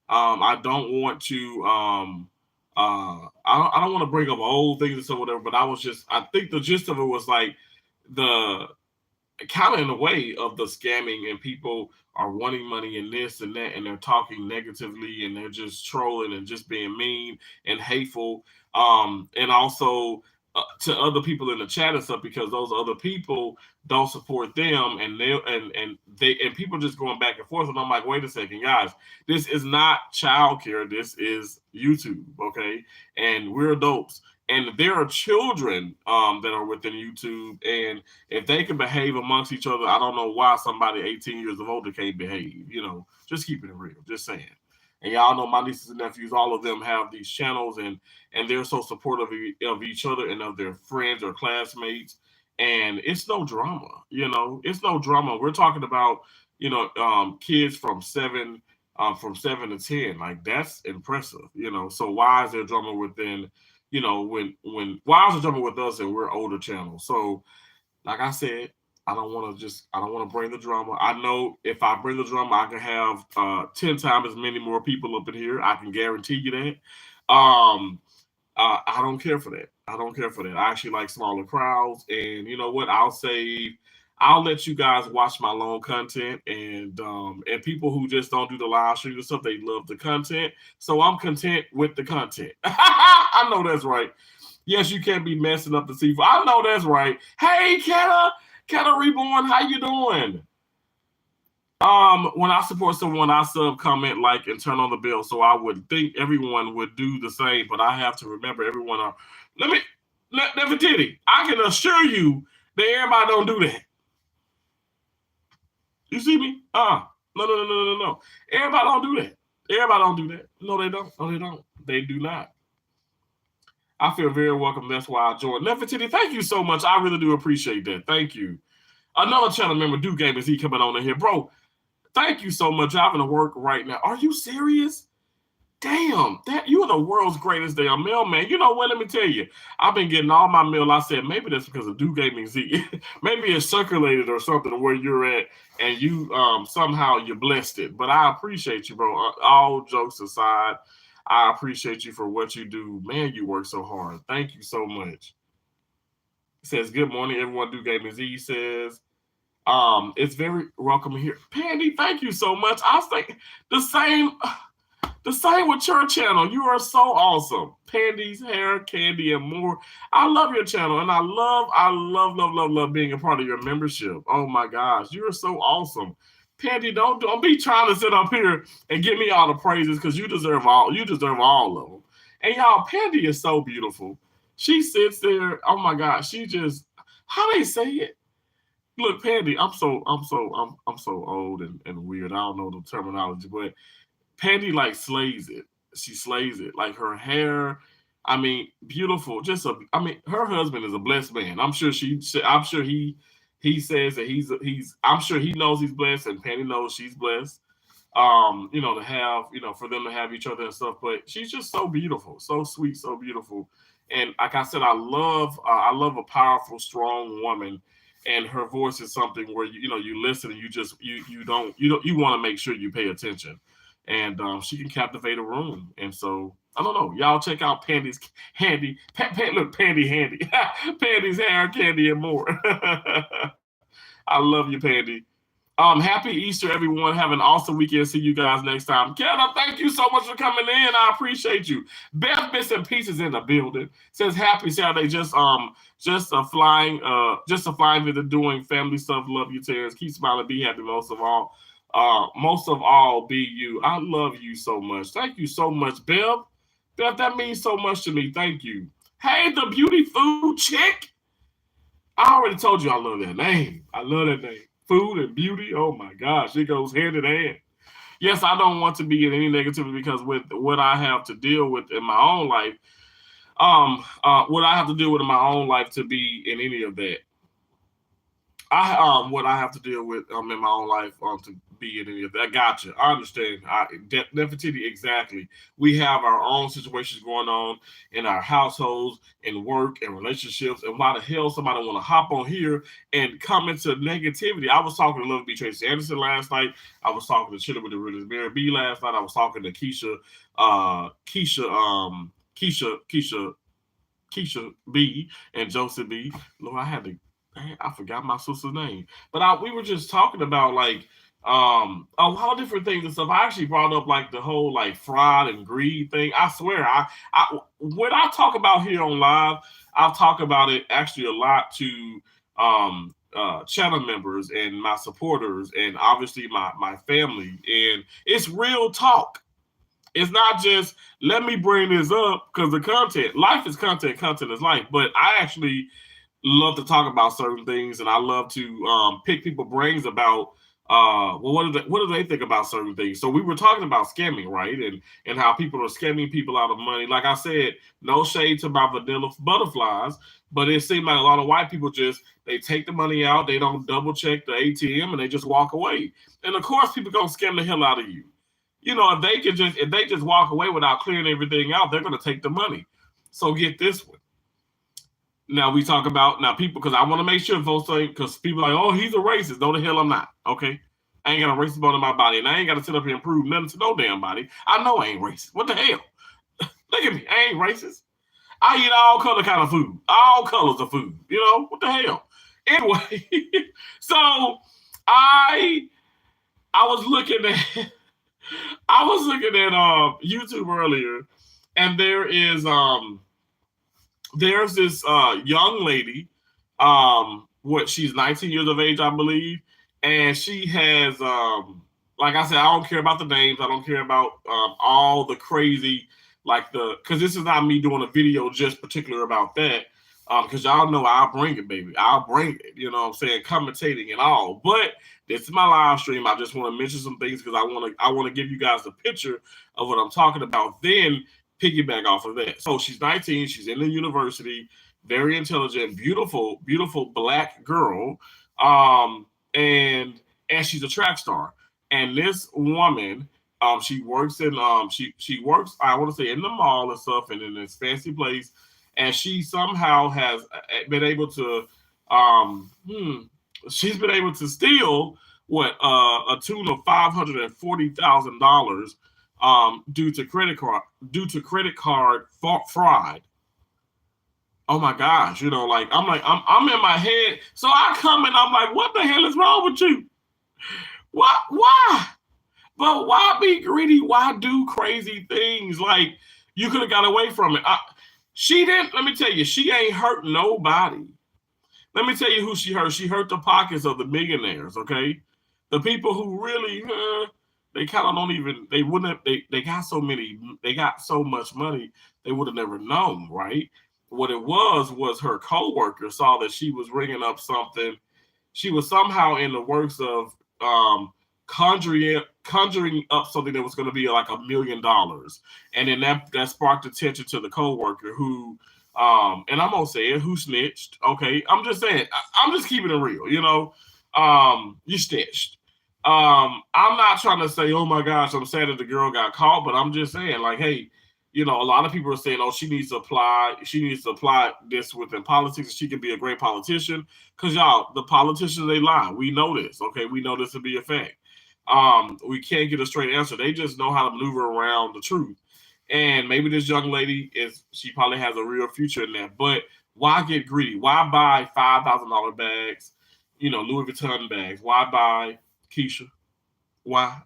Speaker 1: I don't want to I don't want to bring up old things or so whatever, but I think the gist of it was like the kind of in the way of the scamming, and people are wanting money and this and that, and they're talking negatively, and they're just trolling and just being mean and hateful, and also to other people in the chat and stuff, because those other people don't support them, and people just going back and forth, and I'm like, wait a second, guys, this is not childcare, this is YouTube, okay, and we're adults, and there are children that are within YouTube, and if they can behave amongst each other, I don't know why somebody 18 years of older can't behave. Just keeping it real. Just saying. And y'all know my nieces and nephews, all of them have these channels, and they're so supportive of each other and of their friends or classmates. And it's no drama. It's no drama. We're talking about kids from 7 to 10. Like, that's impressive. So why is there drama within? When why is there drama with us and we're older channels? So like I said, I don't want to bring the drama. I know if I bring the drama, I can have 10 times as many more people up in here. I can guarantee you that. I don't care for that. I don't care for that. I actually like smaller crowds, and you know what? I'll let you guys watch my long content, and people who just don't do the live stream and stuff, they love the content. So I'm content with the content. I know that's right. Yes, you can't be messing up the seafood. I know that's right. Hey, Keta Reborn, how you doing? When I support someone, I sub, comment, like, and turn on the bell. So I would think everyone would do the same, but I have to remember everyone are. Never did it. I can assure you that everybody don't do that. You see me? No. Everybody don't do that. Everybody don't do that. No, they don't. No, they don't. They do not. I feel very welcome. That's why I joined. Nefertiti, thank you so much. I really do appreciate that. Thank you. Another channel member, Duke Game, is he coming on in here? Bro, thank you so much. Driving to work right now. Are you serious? Damn, you are the world's greatest damn mailman. You know what? Let me tell you. I've been getting all my mail. I said, maybe that's because of Duke Gaming Z. Maybe it's circulated or something where you're at, and you somehow you blessed it. But I appreciate you, bro. All jokes aside, I appreciate you for what you do. Man, you work so hard. Thank you so much. It says, good morning, everyone. Duke Gaming Z says, it's very welcome here. Pandy, thank you so much. I was thinking the same with your channel. You are so awesome. Pandy's Hair, Candy, and more. I love your channel, and I love being a part of your membership. Oh my gosh, you are so awesome. Pandy, don't be trying to sit up here and give me all the praises, because you deserve all of them. And y'all, Pandy is so beautiful. She sits there. Oh my gosh, she just, how they say it. Look, Pandy, I'm so old and weird. I don't know the terminology, but Pandy like slays it. She slays it. Like her hair, I mean, beautiful. Her husband is a blessed man. I'm sure he says that I'm sure he knows he's blessed, and Pandy knows she's blessed. To have, for them to have each other and stuff. But she's just so beautiful, so sweet, so beautiful. And like I said, I love a powerful, strong woman. And her voice is something where you listen, and you want to make sure you pay attention. And she can captivate a room. And so I don't know. Y'all check out Pandy's Handy. Look, Pandy Handy. Pandy's Hair, Candy, and more. I love you, Pandy. Happy Easter, everyone. Have an awesome weekend. See you guys next time. Kelda, thank you so much for coming in. I appreciate you. Beth Bits and Pieces in the building. Says happy Saturday. Just a flying visit doing family stuff. Love you, Terrence. Keep smiling. Be happy most of all. Be you. I love you so much. Thank you so much, Bev. Bev, that means so much to me. Thank you. Hey, the beauty food chick. I already told you I love that name. I love that name. Food and beauty. Oh my gosh, it goes hand in hand. Yes, I don't want to be in any negativity, because with what I have to deal with in my own life, what I have to deal with in my own life to be in any of that. What I have to deal with in my own life to be in any of that. I gotcha. I understand. Definitely, exactly. We have our own situations going on in our households, in work, and relationships. And why the hell somebody want to hop on here and come into negativity? I was talking to Love B. Tracy Anderson last night. I was talking to Chiller with the Realest Mary B last night. I was talking to Keisha Keisha B and Joseph B. Lord, I forgot my sister's name. But we were just talking about like a lot of different things and stuff. I actually brought up like the whole like fraud and greed thing. I swear, I when I talk about here on live, I'll talk about it actually a lot to channel members and my supporters and obviously my family. And it's real talk. It's not just let me bring this up because the content, life is content, content is life. But I actually love to talk about certain things, and I love to pick people's brains about well, what do they think about certain things? So we were talking about scamming, right? And how people are scamming people out of money. Like I said, no shade to my vanilla butterflies, but it seemed like a lot of white people just they take the money out, they don't double check the ATM, and they just walk away. And of course, people gonna scam the hell out of you. You know, if they just walk away without clearing everything out, they're gonna take the money. So get this one. Now we talk about now people because I want to make sure folks say because people are like, oh, he's a racist. No, the hell I'm not. Okay. I ain't got a racist bone in my body, and I ain't got to sit up here and prove nothing to no damn body. I know I ain't racist. What the hell? Look at me. I ain't racist. I eat all color kind of food, all colors of food. You know what the hell? Anyway, so I I was looking at I was looking at YouTube earlier, and there's this young lady, what she's 19 years of age, I believe, and she has like I said, I don't care about the names, I don't care about all the crazy like the because this is not me doing a video just particular about that. Because y'all know I'll bring it, baby. I'll bring it. You know what I'm saying? Commentating and all. But this is my live stream. I just want to mention some things because I want to give you guys a picture of what I'm talking about. Then piggyback off of that. So she's 19. She's in the university. Very intelligent, beautiful, beautiful black girl. And she's a track star. And this woman, she works in she works. I want to say in the mall and stuff, and in this fancy place. And she somehow has been able to she's been able to steal what a tune of $540,000 due to credit card fraud. Oh my gosh, you know, like I'm in my head. So I come and I'm like, what the hell is wrong with you? What why? But why be greedy? Why do crazy things? Like you could have got away from it. She didn't, let me tell you, she ain't hurt nobody. Let me tell you who she hurt. She hurt the pockets of the millionaires, okay? The people who really, they kind of don't even, they wouldn't have, they got they got so much money, they would have never known, right? What it was her coworker saw that she was ringing up something. She was somehow in the works of conjuring up something that was going to be like $1 million, and then that sparked attention to the coworker who, and I'm gonna say it, who snitched. Okay, I'm just saying, I'm just keeping it real. You know, you snitched. I'm not trying to say, oh my gosh, I'm sad that the girl got caught, but I'm just saying, like, hey, you know, a lot of people are saying, oh, she needs to apply this within politics. She can be a great politician. Because y'all, the politicians, they lie. We know this. Okay, we know this to be a fact. We can't get a straight answer. They just know how to maneuver around the truth. And maybe this young lady she probably has a real future in that. But why get greedy? Why buy $5,000 bags? You know, Louis Vuitton bags. Why buy Keisha? Why?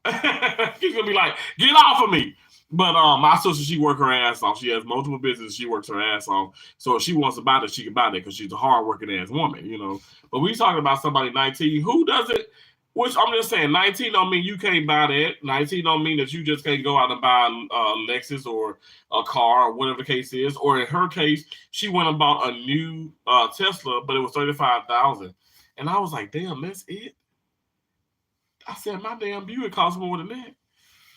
Speaker 1: She's gonna be like, get off of me. But my sister, she work her ass off. She has multiple businesses. She works her ass off. So if she wants to buy that, she can buy that because she's a hardworking ass woman, you know. But we talking about somebody 19 who doesn't. Which I'm just saying, 19 don't mean you can't buy that. 19 don't mean that you just can't go out and buy a Lexus or a car or whatever the case is. Or in her case, she went and bought a new Tesla, but it was $35,000. And I was like, damn, that's it. I said, my damn Buick costs more than that.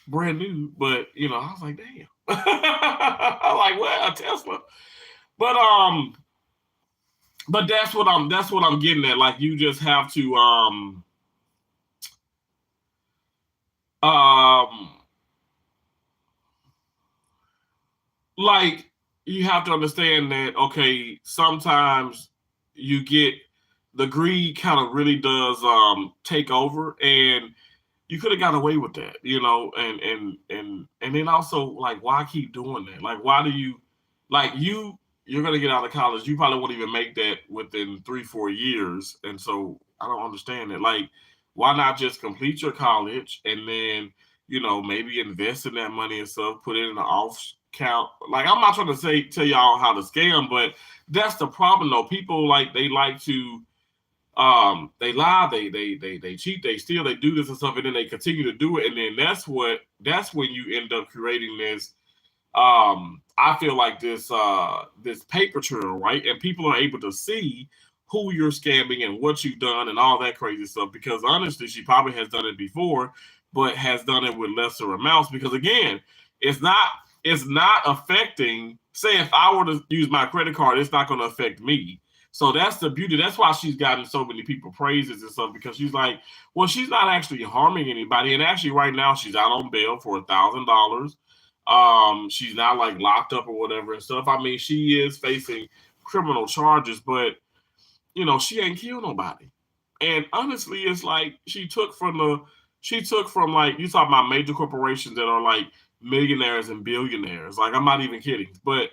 Speaker 1: Brand new, but you know, I was like, damn. I was like, well, a Tesla. But that's what I'm getting at. Like you just have to like you have to understand that okay, sometimes you get the greed kind of really does take over, and you could have got away with that, you know, and then also like why keep doing that? Like why do you like you're gonna get out of college, you probably won't even make that within 3-4 years, and so I don't understand it. Like, why not just complete your college and then maybe invest in that money and stuff, put it in an off count. Like, I'm not trying to tell y'all how to scam, but that's the problem though. People they like to they lie, they cheat, they steal, they do this and stuff, and then they continue to do it, and then that's when you end up creating this I feel like this paper trail, right? And people are able to see who you're scamming and what you've done and all that crazy stuff, because honestly she probably has done it before, but has done it with lesser amounts, because again, it's not affecting, say if I were to use my credit card, it's not going to affect me. So that's the beauty. That's why she's gotten so many people praises and stuff, because she's like, well, she's not actually harming anybody. And actually right now she's out on bail for $1,000. She's not like locked up or whatever and stuff. I mean, she is facing criminal charges, but she ain't killed nobody. And honestly, it's like she took from, like, you talk about major corporations that are like millionaires and billionaires. Like, I'm not even kidding. But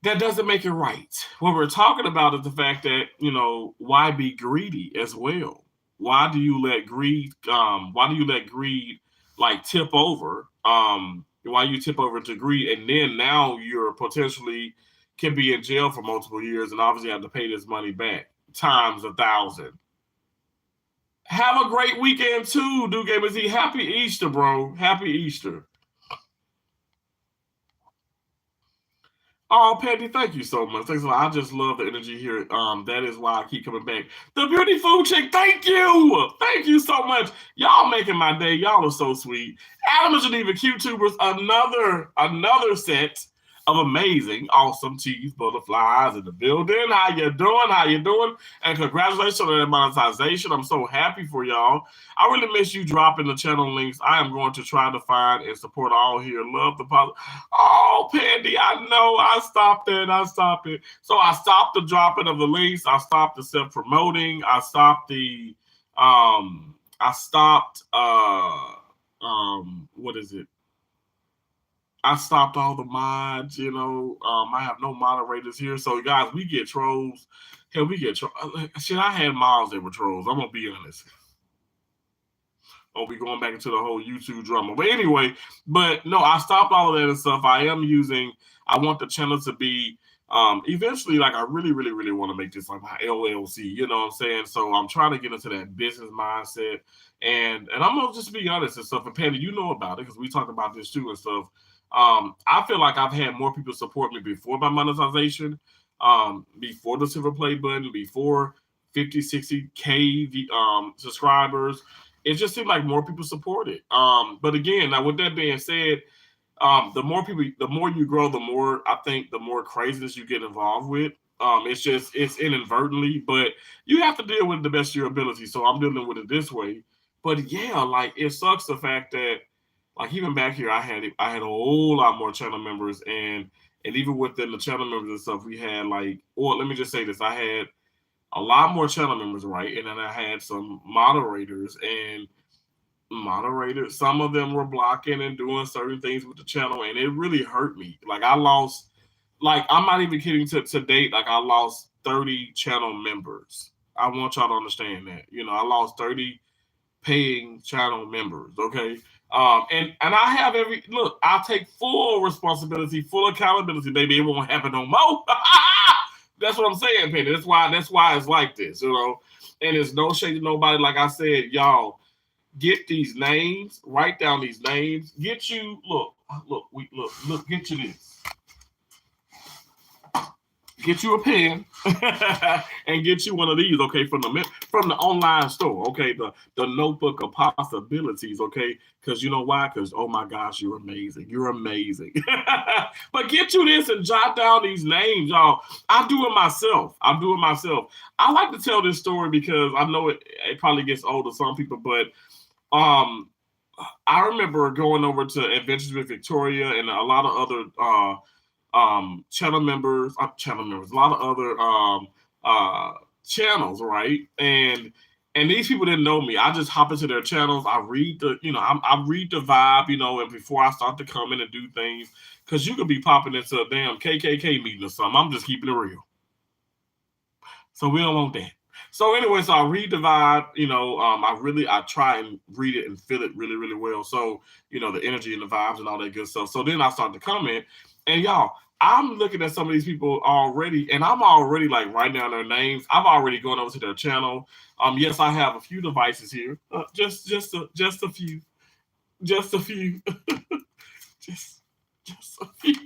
Speaker 1: that doesn't make it right. What we're talking about is the fact that, why be greedy as well? Why do you let greed like tip over? Why you tip over to greed, and then now you're potentially can be in jail for multiple years and obviously have to pay this money back times 1,000. Have a great weekend too, Duke Gamers. Happy Easter, bro. Happy Easter. Oh, Patty, thank you so much. Thanks a lot. I just love the energy here. That is why I keep coming back. The Beauty Food Chick, thank you. Thank you so much. Y'all making my day. Y'all are so sweet. Adam and Geneva QTubers, another set of amazing, awesome cheese butterflies in the building. How you doing? How you doing? And congratulations on that monetization. I'm so happy for y'all. I really miss you dropping the channel links. I am going to try to find and support all here. Love the positive. Oh, Pandy, I know. I stopped it. So I stopped the dropping of the links. I stopped the self-promoting. I stopped what is it? I stopped all the mods, I have no moderators here. So, guys, we get trolls. Hell, we get trolls. Shit, I had mods that were trolls. I'm going to be honest. I'll be going back into the whole YouTube drama. But anyway, no, I stopped all of that and stuff. I want the channel to be, eventually, like, I really, really, really want to make this like my LLC, you know what I'm saying? So I'm trying to get into that business mindset. And I'm going to just be honest and stuff. And Patty, you know about it because we talked about this too and stuff. I feel like I've had more people support me before my monetization, before the silver play button, before 50, 60K subscribers. It just seemed like more people support it. But again, now with that being said, the more you grow, the more I think the more craziness you get involved with. It's inadvertently, but you have to deal with the best of your ability. So I'm dealing with it this way. But yeah, like it sucks the fact that, like, even back here, I had a whole lot more channel members, and even within the channel members and stuff, we had let me just say this: I had a lot more channel members, right? And then I had some moderators, and some of them were blocking and doing certain things with the channel, and it really hurt me. Like, I lost, like, I'm not even kidding, to date, like, I lost 30 channel members. I want y'all to understand that. I lost 30 paying channel members, okay? And I have I'll take full responsibility, full accountability, baby. It won't happen no more. That's what I'm saying, Penny. That's why it's like this, And there's no shade to nobody. Like I said, y'all, get these names, write down these names. Get you get you this. Get you a pen and get you one of these, okay, from the online store, okay, the notebook of possibilities, okay, because you know why? Because, oh my gosh, you're amazing. But get you this and jot down these names, y'all. I do it myself. I like to tell this story because I know it probably gets old to some people, but I remember going over to Adventures with Victoria and a lot of other channel members, a lot of other channels, right? And And these people didn't know me. I just hop into their channels. I read the, I read the vibe, and before I start to come in and do things, because you could be popping into a damn KKK meeting or something. I'm just keeping it real. So we don't want that. So anyway, so I read the vibe, I try and read it and feel it really, really well. So, the energy and the vibes and all that good stuff. So then I start to comment, and y'all, I'm looking at some of these people already, and I'm already like writing down their names. I've already gone over to their channel. Yes, I have a few devices here. Just a few. Just a few. just a few.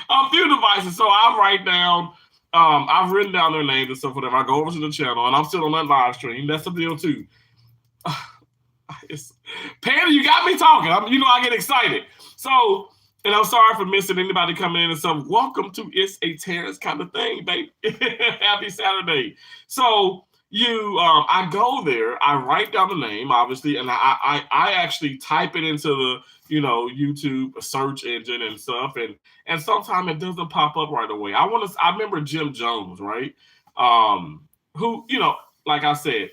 Speaker 1: A few devices. So I write down I've written down their names and stuff, whatever. I go over to the channel and I'm still on that live stream. That's the deal too. Panda, you got me talking. I get excited. So, and I'm sorry for missing anybody coming in and stuff. Welcome to It's a Terrence kind of thing, baby. Happy Saturday. So I go there, I write down the name, obviously, and I actually type it into the YouTube search engine and stuff, and sometimes it doesn't pop up right away. I remember Jim Jones, right? Who like I said,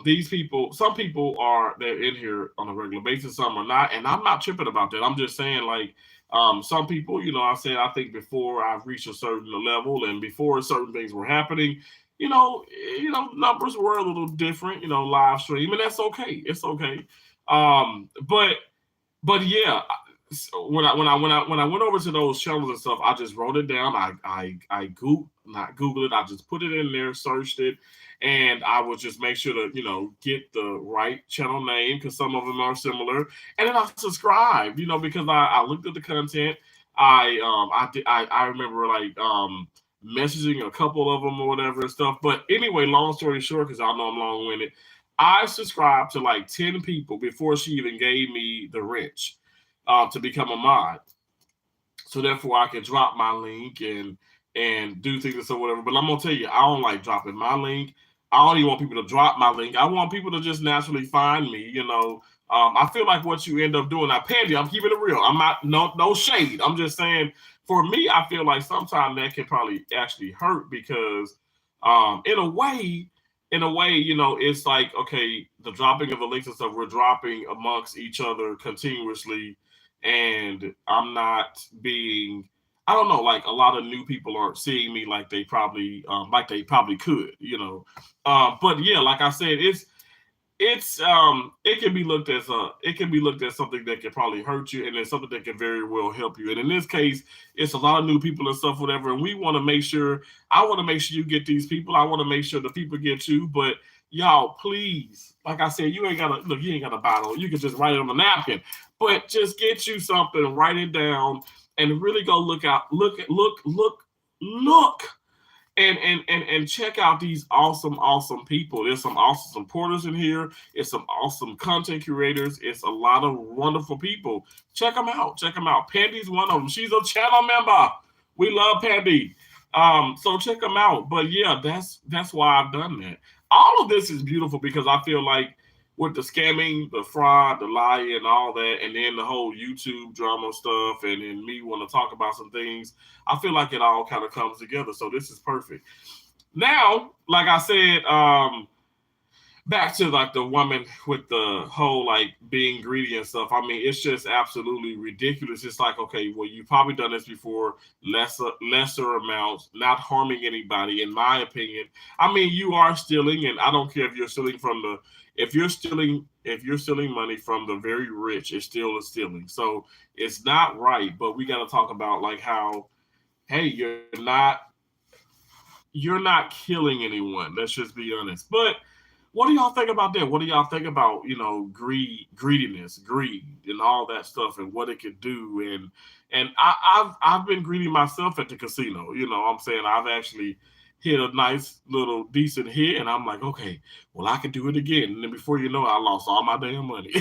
Speaker 1: these people, some people they're in here on a regular basis, some are not, and I'm not tripping about that. I'm just saying, like, some people, I think before I've reached a certain level and before certain things were happening, numbers were a little different, live stream, and that's okay. It's okay. But yeah, when I went over to those channels and stuff, I just wrote it down. Not Google it. I just put it in there, searched it, and I would just make sure to get the right channel name because some of them are similar, and then I subscribed, because I looked at the content. I remember like messaging a couple of them or whatever and stuff. But anyway, long story short, because I know I'm long winded, I subscribed to like 10 people before she even gave me the wrench to become a mod. So therefore, I can drop my link and do things or whatever. But I'm gonna tell you, I don't like dropping my link. I don't even want people to drop my link. I want people to just naturally find me. I feel like what you end up doing. Now, Pandy, I'm keeping it real. I'm not no shade. I'm just saying, for me, I feel like sometimes that can probably actually hurt because, in a way, it's like, okay, the dropping of the links and stuff, we're dropping amongst each other continuously, and I'm not being, I don't know, like a lot of new people aren't seeing me like they probably could, but yeah, like I said, it can be looked as something that can probably hurt you, and it's something that can very well help you. And in this case, it's a lot of new people and stuff, whatever. And I want to make sure you get these people. I want to make sure the people get you. But y'all, please, like I said, you ain't gotta buy it. You can just write it on a napkin. But just get you something, write it down, and really go look and check out these awesome people. There's some awesome supporters in here. It's some awesome content curators. It's a lot of wonderful people. Check them out. Pandy's one of them. She's a channel member. We love Pandy. So check them out. But yeah, that's why I've done that. All of this is beautiful because I feel like with the scamming, the fraud, the lying, and all that, and then the whole YouTube drama stuff, and then me want to talk about some things, I feel like it all kind of comes together. So this is perfect. Now, like I said, back to like the woman with the whole like being greedy and stuff. I mean, it's just absolutely ridiculous. It's like, okay, well, you've probably done this before, lesser amounts, not harming anybody, in my opinion. I mean, you are stealing, and I don't care if you're stealing if you're stealing money from the very rich, it's still a stealing. So it's not right. But we got to talk about like how, hey, you're not killing anyone. Let's just be honest. But what do y'all think about that? What do y'all think about, greediness, greed, and all that stuff, and what it could do? And I've been greedy myself at the casino. I'm saying I've actually hit a nice little decent hit, and I'm like, okay, well, I can do it again. And then before you know it, I lost all my damn money.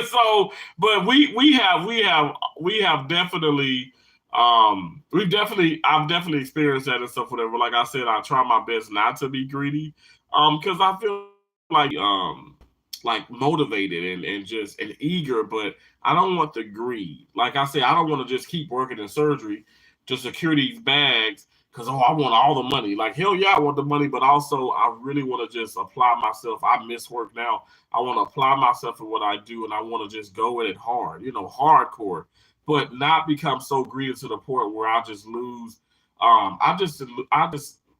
Speaker 1: So, but we have definitely I've definitely experienced that and stuff, whatever. Like I said, I try my best not to be greedy, because I feel like motivated and eager, but I don't want the greed. Like I said, I don't want to just keep working in surgery to secure these bags because I want all the money. Like hell yeah, I want the money, but also I really want to just apply myself. I miss work now. I want to apply myself in what I do, and I want to just go at it hard, hardcore, but not become so greedy to the point where I just lose. I just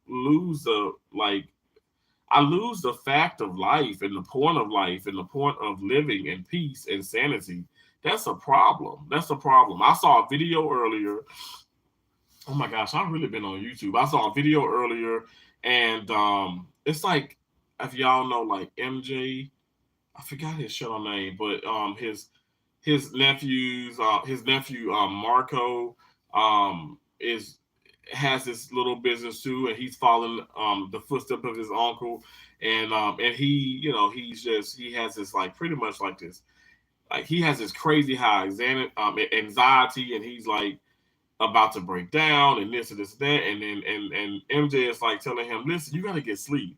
Speaker 1: lose the like. I lose the fact of life and the point of life and the point of living and peace and sanity. That's a problem. That's a problem. I saw a video earlier. Oh my gosh, I've really been on YouTube. I saw a video earlier, and it's like if y'all know like MJ, I forgot his show name, but his nephew Marco is has this little business too, and he's following the footsteps of his uncle, and he has this like pretty much like this, like he has this crazy high anxiety, and he's like about to break down and this and this and that, and then and MJ is like telling him, listen, you gotta get sleep.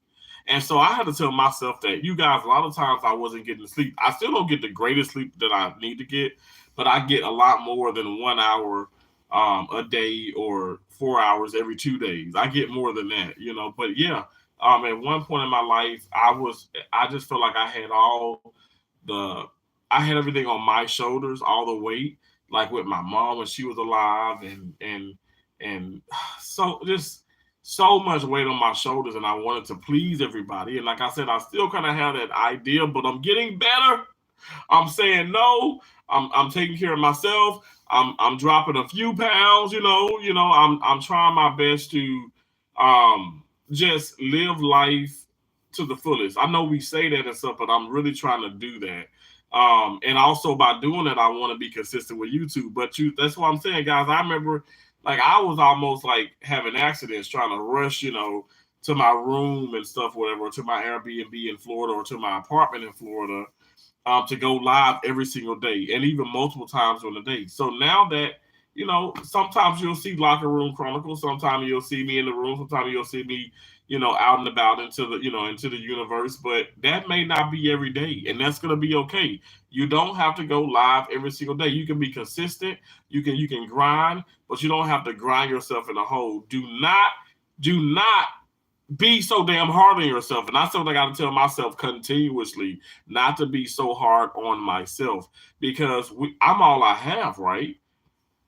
Speaker 1: And so I had to tell myself that you guys, a lot of times I wasn't getting sleep. I still don't get the greatest sleep that I need to get, but I get a lot more than 1 hour a day or 4 hours every 2 days. I get more than that. But yeah, at one point in my life, I just felt like the, I had everything on my shoulders, all the weight, like with my mom when she was alive, and so just so much weight on my shoulders, and I wanted to please everybody. And like I said, I still kind of have that idea, but I'm getting better. I'm saying no. I'm taking care of myself. I'm dropping a few pounds. I'm trying my best to just live life to the fullest. I know we say that and stuff, but I'm really trying to do that. And also by doing that, I want to be consistent with YouTube. But that's what I'm saying, guys. I remember, like, I was almost like having accidents trying to rush, to my room and stuff, whatever, or to my Airbnb in Florida or to my apartment in Florida, to go live every single day and even multiple times on the day. So now that, sometimes you'll see Locker Room Chronicles, sometimes you'll see me in the room, sometimes you'll see me, out and about into the universe, but that may not be every day, and that's gonna be okay. You don't have to go live every single day. You can be consistent, you can grind, but you don't have to grind yourself in a hole. Do not be so damn hard on yourself. And that's something I got to tell myself continuously, not to be so hard on myself, because I'm all I have, right?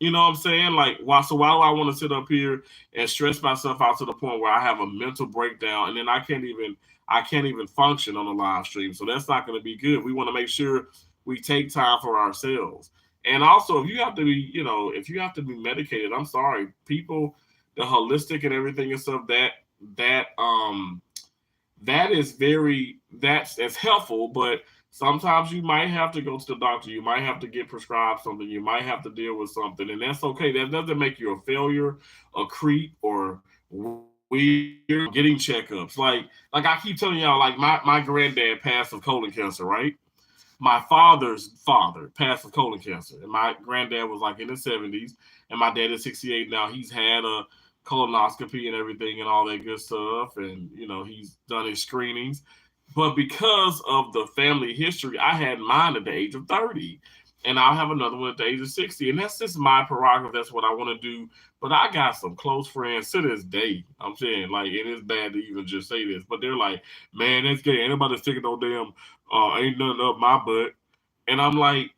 Speaker 1: You know what I'm saying? Like, why? So why do I want to sit up here and stress myself out to the point where I have a mental breakdown, and then I can't even function on the live stream? So that's not going to be good. We want to make sure we take time for ourselves. And also, if you have to be medicated, I'm sorry, people, the holistic and everything and stuff, that that is that's helpful, but sometimes you might have to go to the doctor, you might have to get prescribed something, you might have to deal with something, and that's okay. That doesn't make you a failure, a creep, or weird. Getting checkups, like I keep telling y'all, like my granddad passed of colon cancer, right? My father's father passed of colon cancer, and my granddad was like in his 70s, and my dad is 68 now. He's had a colonoscopy and everything and all that good stuff, and he's done his screenings. But because of the family history, I had mine at the age of 30, and I'll have another one at the age of 60, and that's just my prerogative. That's what I want to do. But I got some close friends to this day. I'm saying, like, and it's bad to even just say this, but they're like, man, that's gay. Anybody sticking no damn ain't nothing up my butt. And I'm like,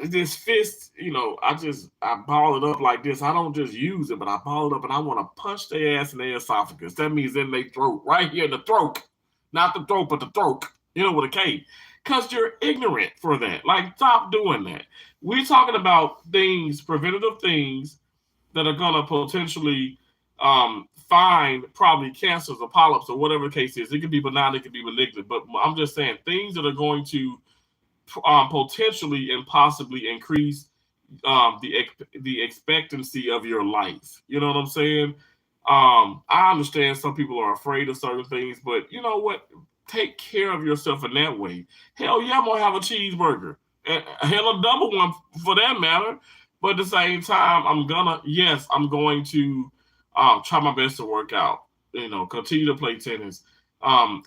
Speaker 1: this fist, I ball it up like this. I don't just use it, but I ball it up and I want to punch their ass in their esophagus. That means in their throat, right here in the throat, not the throat, but the throat. With a K, because you're ignorant for that. Like, stop doing that. We're talking about things, preventative things that are gonna potentially find probably cancers or polyps or whatever the case is. It could be benign, it could be malignant, but I'm just saying things that are going to potentially and possibly increase the expectancy of your life. You know what I'm saying? I understand some people are afraid of certain things, but you know what? Take care of yourself in that way. Hell yeah, I'm gonna have a cheeseburger, and hell a double one for that matter. But at the same time, I'm going to try my best to work out. Continue to play tennis,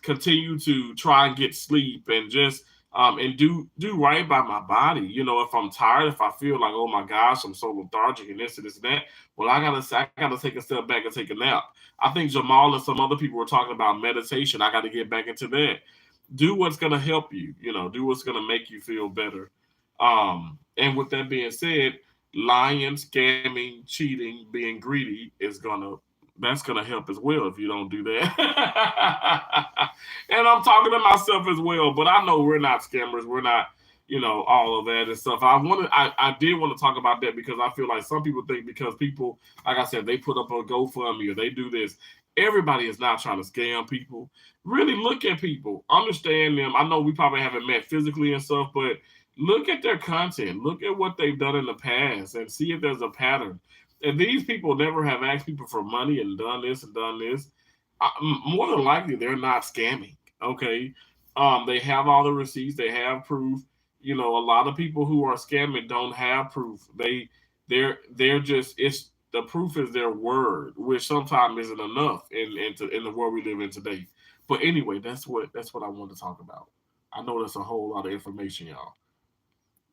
Speaker 1: continue to try and get sleep, and just and do right by my body. You know, if I'm tired, if I feel like, oh my gosh, I'm so lethargic and this and that, well, I gotta take a step back and take a nap. I think Jamal and some other people were talking about meditation. I got to get back into that. Do what's gonna help you. You know, do what's gonna make you feel better. And with that being said, lying, scamming, cheating, being greedy is gonna that's gonna help as well if you don't do that. And I'm talking to myself as well, but I know we're not scammers. We're not, all of that and stuff. I did want to talk about that because I feel like some people think because people, like I said, they put up a GoFundMe or they do this. Everybody is not trying to scam people. Really look at people, understand them. I know we probably haven't met physically and stuff, but look at their content, look at what they've done in the past, and see if there's a pattern. And these people never have asked people for money and done this and done this. More than likely, they're not scamming. Okay, they have all the receipts, they have proof. A lot of people who are scamming don't have proof. They're just it's the proof is their word, which sometimes isn't enough in the world we live in today. But anyway, that's what I want to talk about. I know that's a whole lot of information, y'all.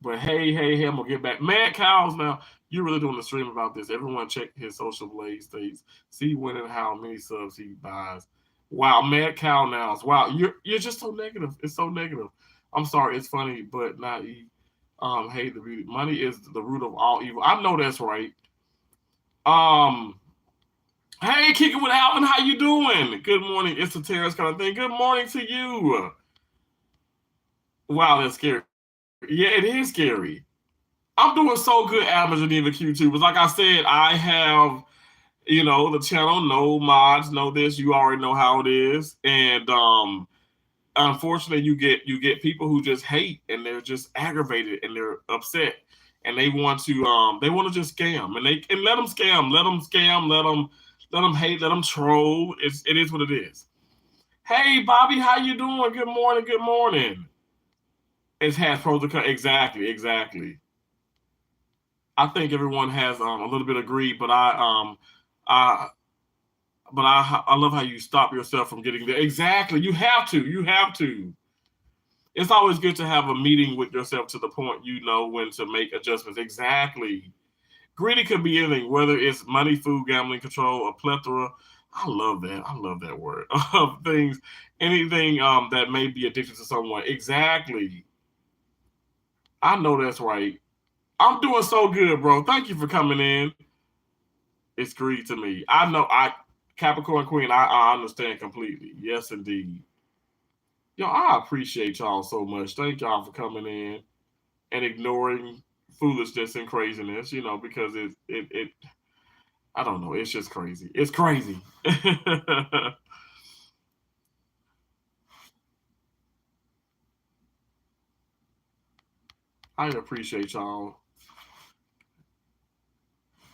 Speaker 1: But hey, I'm gonna get back. Mad Cows now. You really doing the stream about this. Everyone check his social blade states. See when and how many subs he buys. Wow, Mad Cow nows. Wow, you're just so negative. It's so negative. I'm sorry, it's funny, but not hey, the beauty. Money is the root of all evil. I know that's right. Um, hey, kicking with Alvin, how you doing? Good morning. It's the terrorist kind of thing. Good morning to you. Wow, that's scary. Yeah, it is scary. I'm doing so good, Alvin Geneva QTubers. Like I said, I have, the channel, no mods, no this. You already know how it is. And unfortunately you get people who just hate and they're just aggravated and they're upset and they want to just scam and let them scam, let them hate, let them troll. It is what it is. Hey Bobby, how you doing? Good morning, good morning. It has pros and cons. Exactly. I think everyone has a little bit of greed, but I I love how you stop yourself from getting there. Exactly. You have to. You have to. It's always good to have a meeting with yourself to the point you know when to make adjustments. Exactly. Greedy could be anything, whether it's money, food, gambling, control, a plethora. I love that. I love that word of things. Anything that may be addicted to someone. Exactly. I know that's right. I'm doing so good, bro. Thank you for coming in. It's greed to me. I know. Capricorn Queen. I understand completely. Yes, indeed. Yo, I appreciate y'all so much. Thank y'all for coming in and ignoring foolishness and craziness. Because it I don't know. It's just crazy. It's crazy. I appreciate y'all.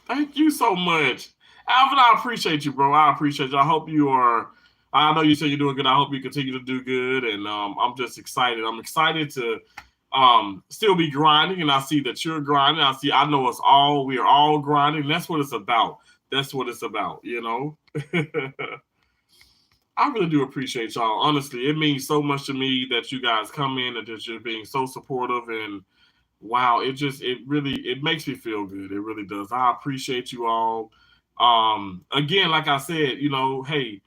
Speaker 1: Thank you so much, Alvin. I appreciate you, bro. I appreciate you. I hope you are. I know you said you're doing good. I hope you continue to do good, and I'm just excited. I'm excited to still be grinding, and I see that you're grinding. I know us all. We are all grinding. That's what it's about. That's what it's about. I really do appreciate y'all. Honestly, it means so much to me that you guys come in and that you're being so supportive and wow, it makes me feel good. It really does. I appreciate you all. Again, like I said, hey,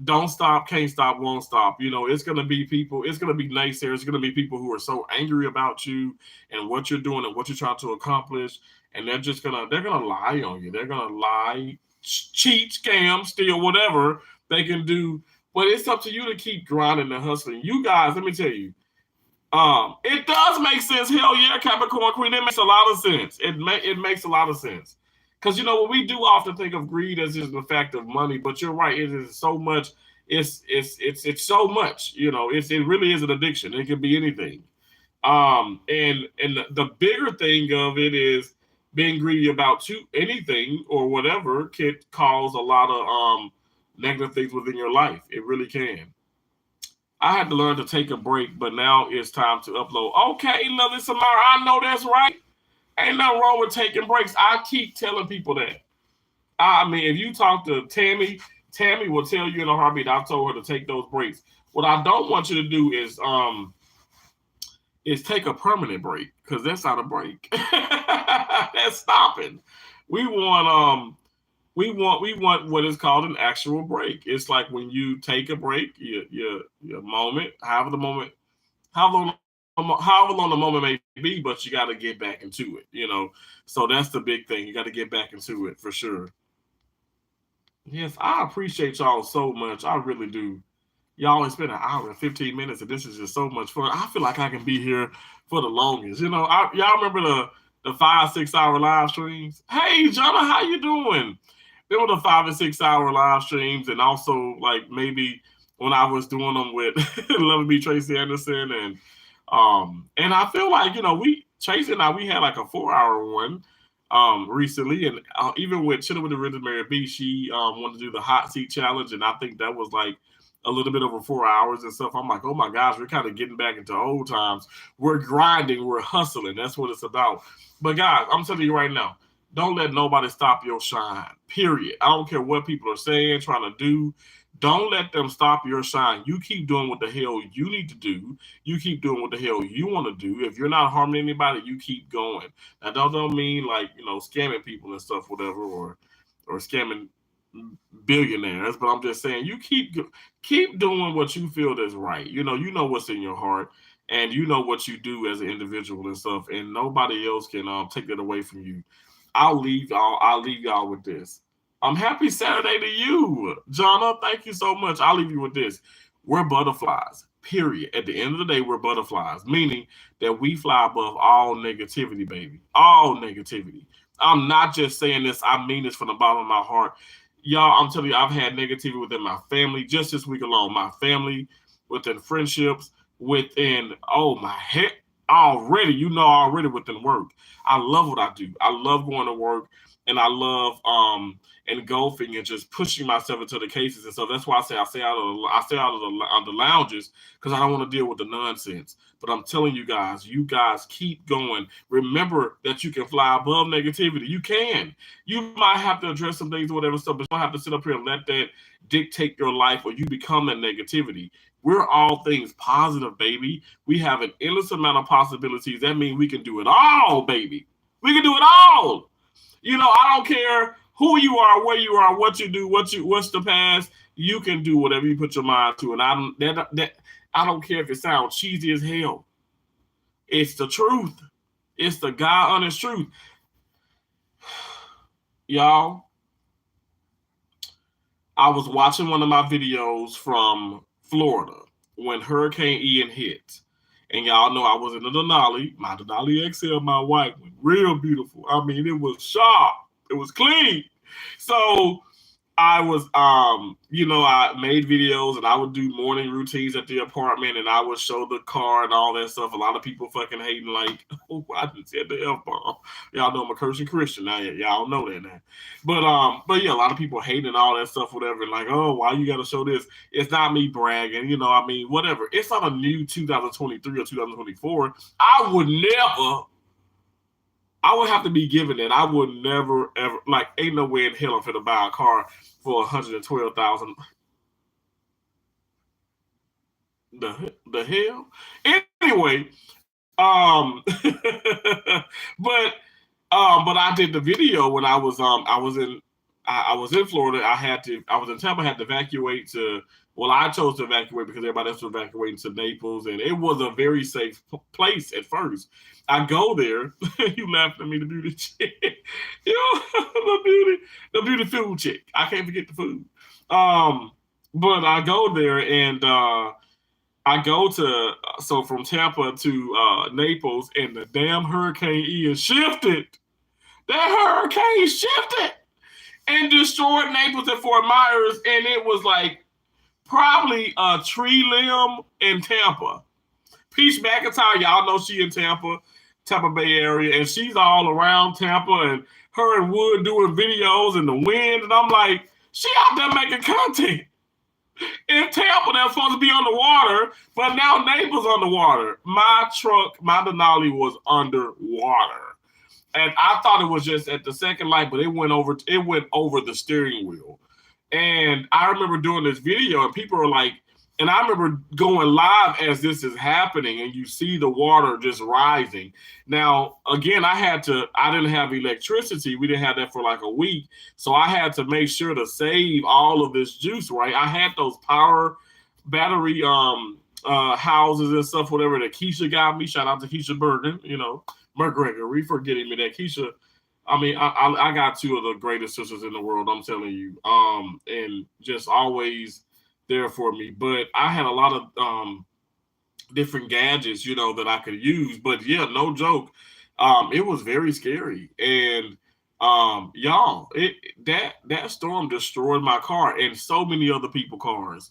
Speaker 1: don't stop, can't stop, won't stop. It's gonna be people, it's gonna be naysayers, it's gonna be people who are so angry about you and what you're doing and what you're trying to accomplish, and they're gonna lie on you. They're gonna lie, cheat, scam, steal, whatever they can do. But it's up to you to keep grinding and hustling. You guys, let me tell you, it does make sense. Hell yeah, Capricorn Queen. It makes a lot of sense. It makes a lot of sense. Because what we do often think of greed as just the fact of money, but you're right. It is so much. It's so much. It really is an addiction. It could be anything. And the bigger thing of it is being greedy about anything or whatever could cause a lot of negative things within your life. It really can. I had to learn to take a break, but now it's time to upload. Okay, lovely Samara, I know that's right. Ain't nothing wrong with taking breaks. I keep telling people that. I mean, if you talk to Tammy, Tammy will tell you in a heartbeat. I've told her to take those breaks. What I don't want you to do is take a permanent break, because that's not a break. That's stopping. We want we want what is called an actual break. It's like when you take a break, your moment, how long however long the moment may be, but you got to get back into it, you know. So that's the big thing. You got to get back into it for sure. Yes, I appreciate y'all so much. I really do. Y'all, it's been an hour and 15 minutes, and this is just so much fun. I feel like I can be here for the longest. You know, y'all remember the 5 6 hour live streams? Hey, Jonna, how you doing? There were the 5 and 6 hour live streams, and also like maybe when I was doing them with Loving Me Tracy Anderson, and I feel like we Tracy and I we had like a 4 hour one recently, and even with Chilling with the Rhythm Mary B, she wanted to do the hot seat challenge, and I think that was like a little bit over 4 hours and stuff. I'm like, oh my gosh, we're kind of getting back into old times. We're grinding, we're hustling. That's what it's about. But guys, I'm telling you right now, don't let nobody stop your shine. Period. I don't care what people are saying, trying to do. Don't let them stop your shine. You keep doing what the hell you need to do. You keep doing what the hell you want to do. If you're not harming anybody, you keep going. Now, don't mean like scamming people and stuff, whatever, or scamming billionaires. But I'm just saying, you keep doing what you feel is right. You know what's in your heart, and you know what you do as an individual and stuff, and nobody else can take it away from you. I'll leave y'all with this. Happy Saturday to you, Jonna. Thank you so much. I'll leave you with this. We're butterflies. Period. At the end of the day, we're butterflies, meaning that we fly above all negativity, baby. All negativity. I'm not just saying this, I mean this from the bottom of my heart. Y'all, I'm telling you, I've had negativity within my family just this week alone. My family, within friendships, within, oh my head, already, already within work. I love what I do. I love going to work, and I love engulfing and just pushing myself into the cases and stuff. That's why I stay out of the lounges, because I don't want to deal with the nonsense. But I'm telling you guys keep going. Remember that you can fly above negativity. You can. You might have to address some things or whatever stuff, but you don't have to sit up here and let that dictate your life, or you become that negativity. We're all things positive, baby. We have an endless amount of possibilities. That means we can do it all, baby. We can do it all. I don't care who you are, where you are, what you do, what's the past. You can do whatever you put your mind to, and I don't care if it sounds cheesy as hell. It's the truth. It's the God honest truth, y'all. I was watching one of my videos from Florida when Hurricane Ian hit. And y'all know I was in the Denali, my Denali XL, my white one, real beautiful. I mean, it was sharp. It was clean. So I was, I made videos, and I would do morning routines at the apartment, and I would show the car and all that stuff. A lot of people fucking hating, like, oh, I just said the F-bomb. Y'all know I'm a cursing Christian now. Y'all know that now. But yeah, a lot of people hating all that stuff, whatever. Like, oh, why you got to show this? It's not me bragging, whatever. It's not a new 2023 or 2024. I would have to be given that. I would never, ever, like, ain't no way in hell I'm finna buy a car for $112,000. The hell? Anyway, but I did the video when I was in Florida. I was in Tampa. I had to evacuate to. Well, I chose to evacuate because everybody else was evacuating to Naples, and it was a very safe place at first. I go there. You laughing at me, the beauty chick. The beauty food chick. I can't forget the food. But I go there, and I go to from Tampa to Naples, and the damn Hurricane Ian shifted. That hurricane shifted and destroyed Naples and Fort Myers, and it was like probably a tree limb in Tampa. Peach McIntyre, y'all know she in Tampa Bay area, and she's all around Tampa, and her and Wood doing videos in the wind, and I'm like, she out there making content. In Tampa, they're supposed to be underwater, but now Naples underwater. My truck, my Denali was underwater. And I thought it was just at the second light, but it went over the steering wheel. And I remember doing this video, and people are like, And I remember going live as this is happening, and you see the water just rising. Now, again, I didn't have electricity. We didn't have that for like a week. So I had to make sure to save all of this juice, right? I had those power battery houses and stuff, whatever that Keisha got me. Shout out to Keisha Bergen, McGregory for getting me that. Keisha, I mean, I got two of the greatest sisters in the world. I'm telling you, and just always there for me. But I had a lot of different gadgets, that I could use. But yeah, no joke, it was very scary. And y'all, that storm destroyed my car and so many other people cars.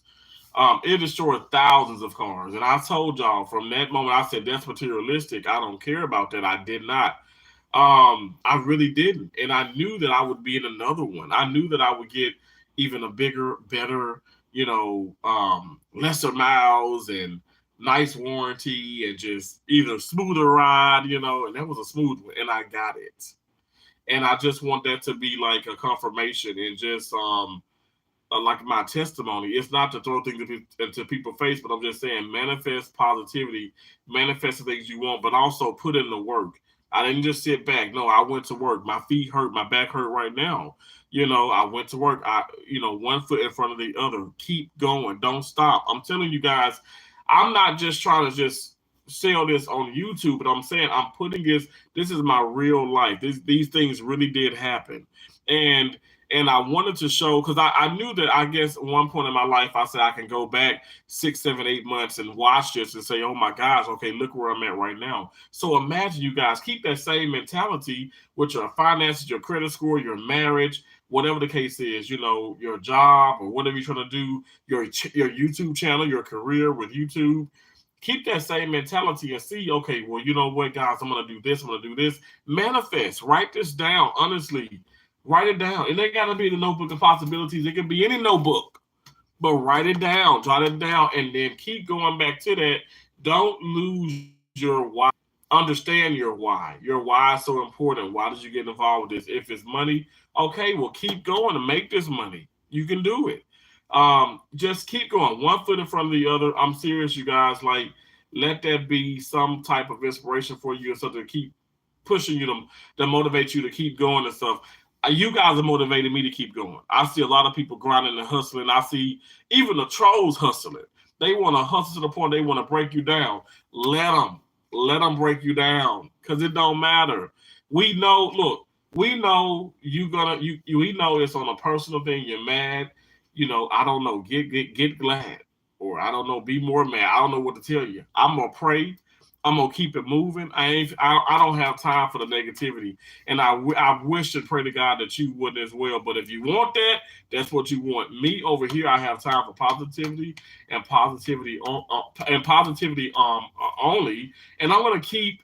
Speaker 1: It destroyed thousands of cars. And I told y'all from that moment, I said, that's materialistic. I don't care about that. I did not. I really didn't. And I knew that I would be in another one. I knew that I would get even a bigger, better, lesser miles and nice warranty and just either smoother ride, and that was a smooth one. And I got it. And I just want that to be like a confirmation and just like my testimony. It's not to throw things into people's face, but I'm just saying manifest positivity, manifest the things you want, but also put in the work. I didn't just sit back. No, I went to work. My feet hurt. My back hurt right now. I went to work. One foot in front of the other. Keep going. Don't stop. I'm telling you guys, I'm not just trying to just sell this on YouTube, but I'm saying I'm putting this is my real life. These things really did happen. And I wanted to show because I knew that I guess at one point in my life I said I can go back 6, 7, 8 months and watch this and say, oh my gosh, okay, look where I'm at right now. So imagine you guys keep that same mentality with your finances, your credit score, your marriage, whatever the case is, your job or whatever you're trying to do, your YouTube channel, your career with YouTube. Keep that same mentality and see, okay, well, you know what, guys, I'm going to do this, I'm going to do this. Manifest, write this down, honestly. Write it down. It ain't got to be the notebook of possibilities. It can be any notebook, but write it down, jot it down, and then keep going back to that. Don't lose your why. Understand your why. Your why is so important. Why did you get involved with this? If it's money, okay, well, keep going to make this money. You can do it. Just keep going, one foot in front of the other. I'm serious, you guys. Like, let that be some type of inspiration for you and something to keep pushing you to motivate you to keep going and stuff. You guys are motivating me to keep going. I see a lot of people grinding and hustling. I see even the trolls hustling. They want to hustle to the point they want to break you down. Let them break you down because it don't matter. We know. Look, we know we know it's on a personal thing. You're mad. I don't know. Get glad, or I don't know. Be more mad. I don't know what to tell you. I'm gonna pray. I'm gonna keep it moving. I don't have time for the negativity, and I wish and pray to God that you wouldn't as well. But if you want that, that's what you want. Me over here, I have time for positivity and positivity only, and I'm gonna keep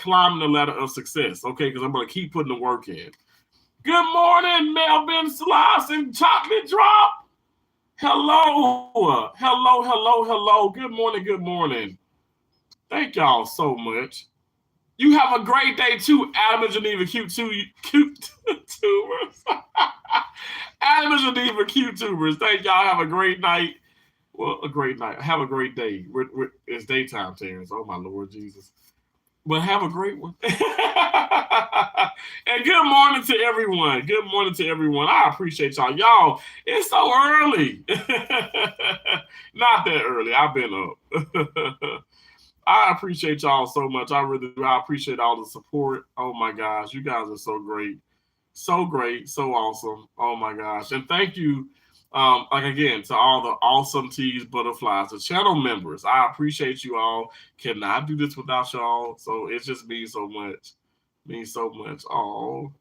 Speaker 1: climbing the ladder of success. Okay, because I'm gonna keep putting the work in. Good morning, Melvin Slice and Chocolate Drop. Hello. Good morning. Good morning. Thank y'all so much. You have a great day too, Adam and Geneva cute tubers. Adam and Geneva cute tubers. Thank y'all. Have a great night. Well, a great night. Have a great day. It's daytime, Terrence. Oh my Lord Jesus. But have a great one. And good morning to everyone. Good morning to everyone. I appreciate y'all. Y'all, it's so early. Not that early. I've been up. I appreciate y'all so much. I really do. I appreciate all the support. Oh my gosh, you guys are so great. So great, so awesome. Oh my gosh. And thank you, like again, to all the awesome T's butterflies, the channel members. I appreciate you all. Cannot do this without y'all. So it just means so much. Means so much. Oh,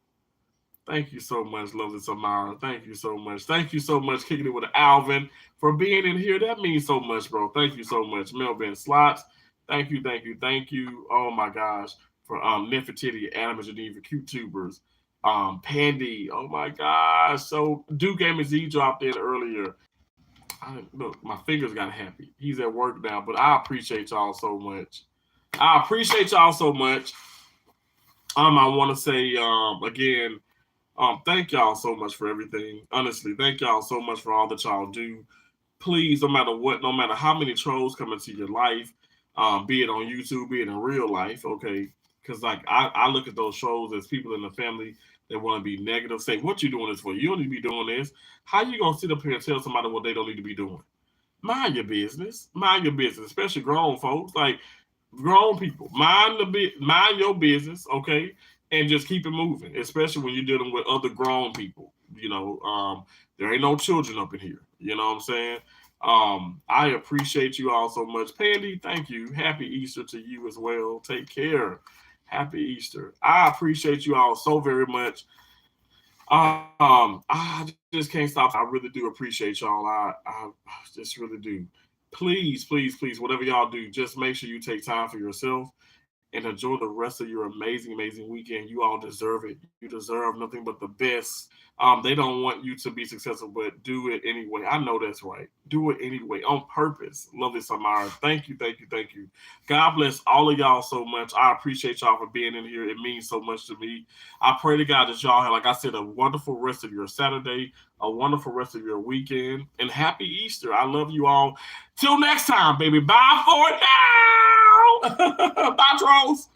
Speaker 1: thank you so much, lovely Samara. Thank you so much. Thank you so much, kicking it with Alvin for being in here. That means so much, bro. Thank you so much. Melvin Slots. Thank you. Oh my gosh. For Nefertiti, Adam and Geneva, Cute Tubers, Pandy. Oh my gosh. So Duke Game Z dropped in earlier. Look, my fingers got happy. He's at work now, but I appreciate y'all so much. I appreciate y'all so much. I want to say again, thank y'all so much for everything. Honestly, thank y'all so much for all that y'all do. please, no matter what, no matter how many trolls come into your life, be it on YouTube, be it in real life, okay? Because like I look at those trolls as people in the family that want to be negative, say, "What you doing this for? You don't need to be doing this." How you gonna sit up here and tell somebody what they don't need to be doing? Mind your business. Mind your business, especially grown folks. Like grown people, mind your business, okay, and just keep it moving. Especially when you're dealing with other grown people. There ain't no children up in here. You know what I'm saying? I appreciate you all so much, Pandy. Thank you. Happy Easter to you as well. Take care. Happy Easter. I appreciate you all so very much. I just can't stop. I really do appreciate y'all. I just really do. Please, please, please, whatever y'all do, just make sure you take time for yourself and enjoy the rest of your amazing, amazing weekend. You all deserve it. You deserve nothing but the best. They don't want you to be successful, but do it anyway. I know that's right. Do it anyway on purpose. Lovely Samara. Thank you, thank you, thank you. God bless all of y'all so much. I appreciate y'all for being in here. It means so much to me. I pray to God that y'all have, like I said, a wonderful rest of your Saturday, a wonderful rest of your weekend, and happy Easter. I love you all. Till next time, baby. Bye for now. Bye, trolls.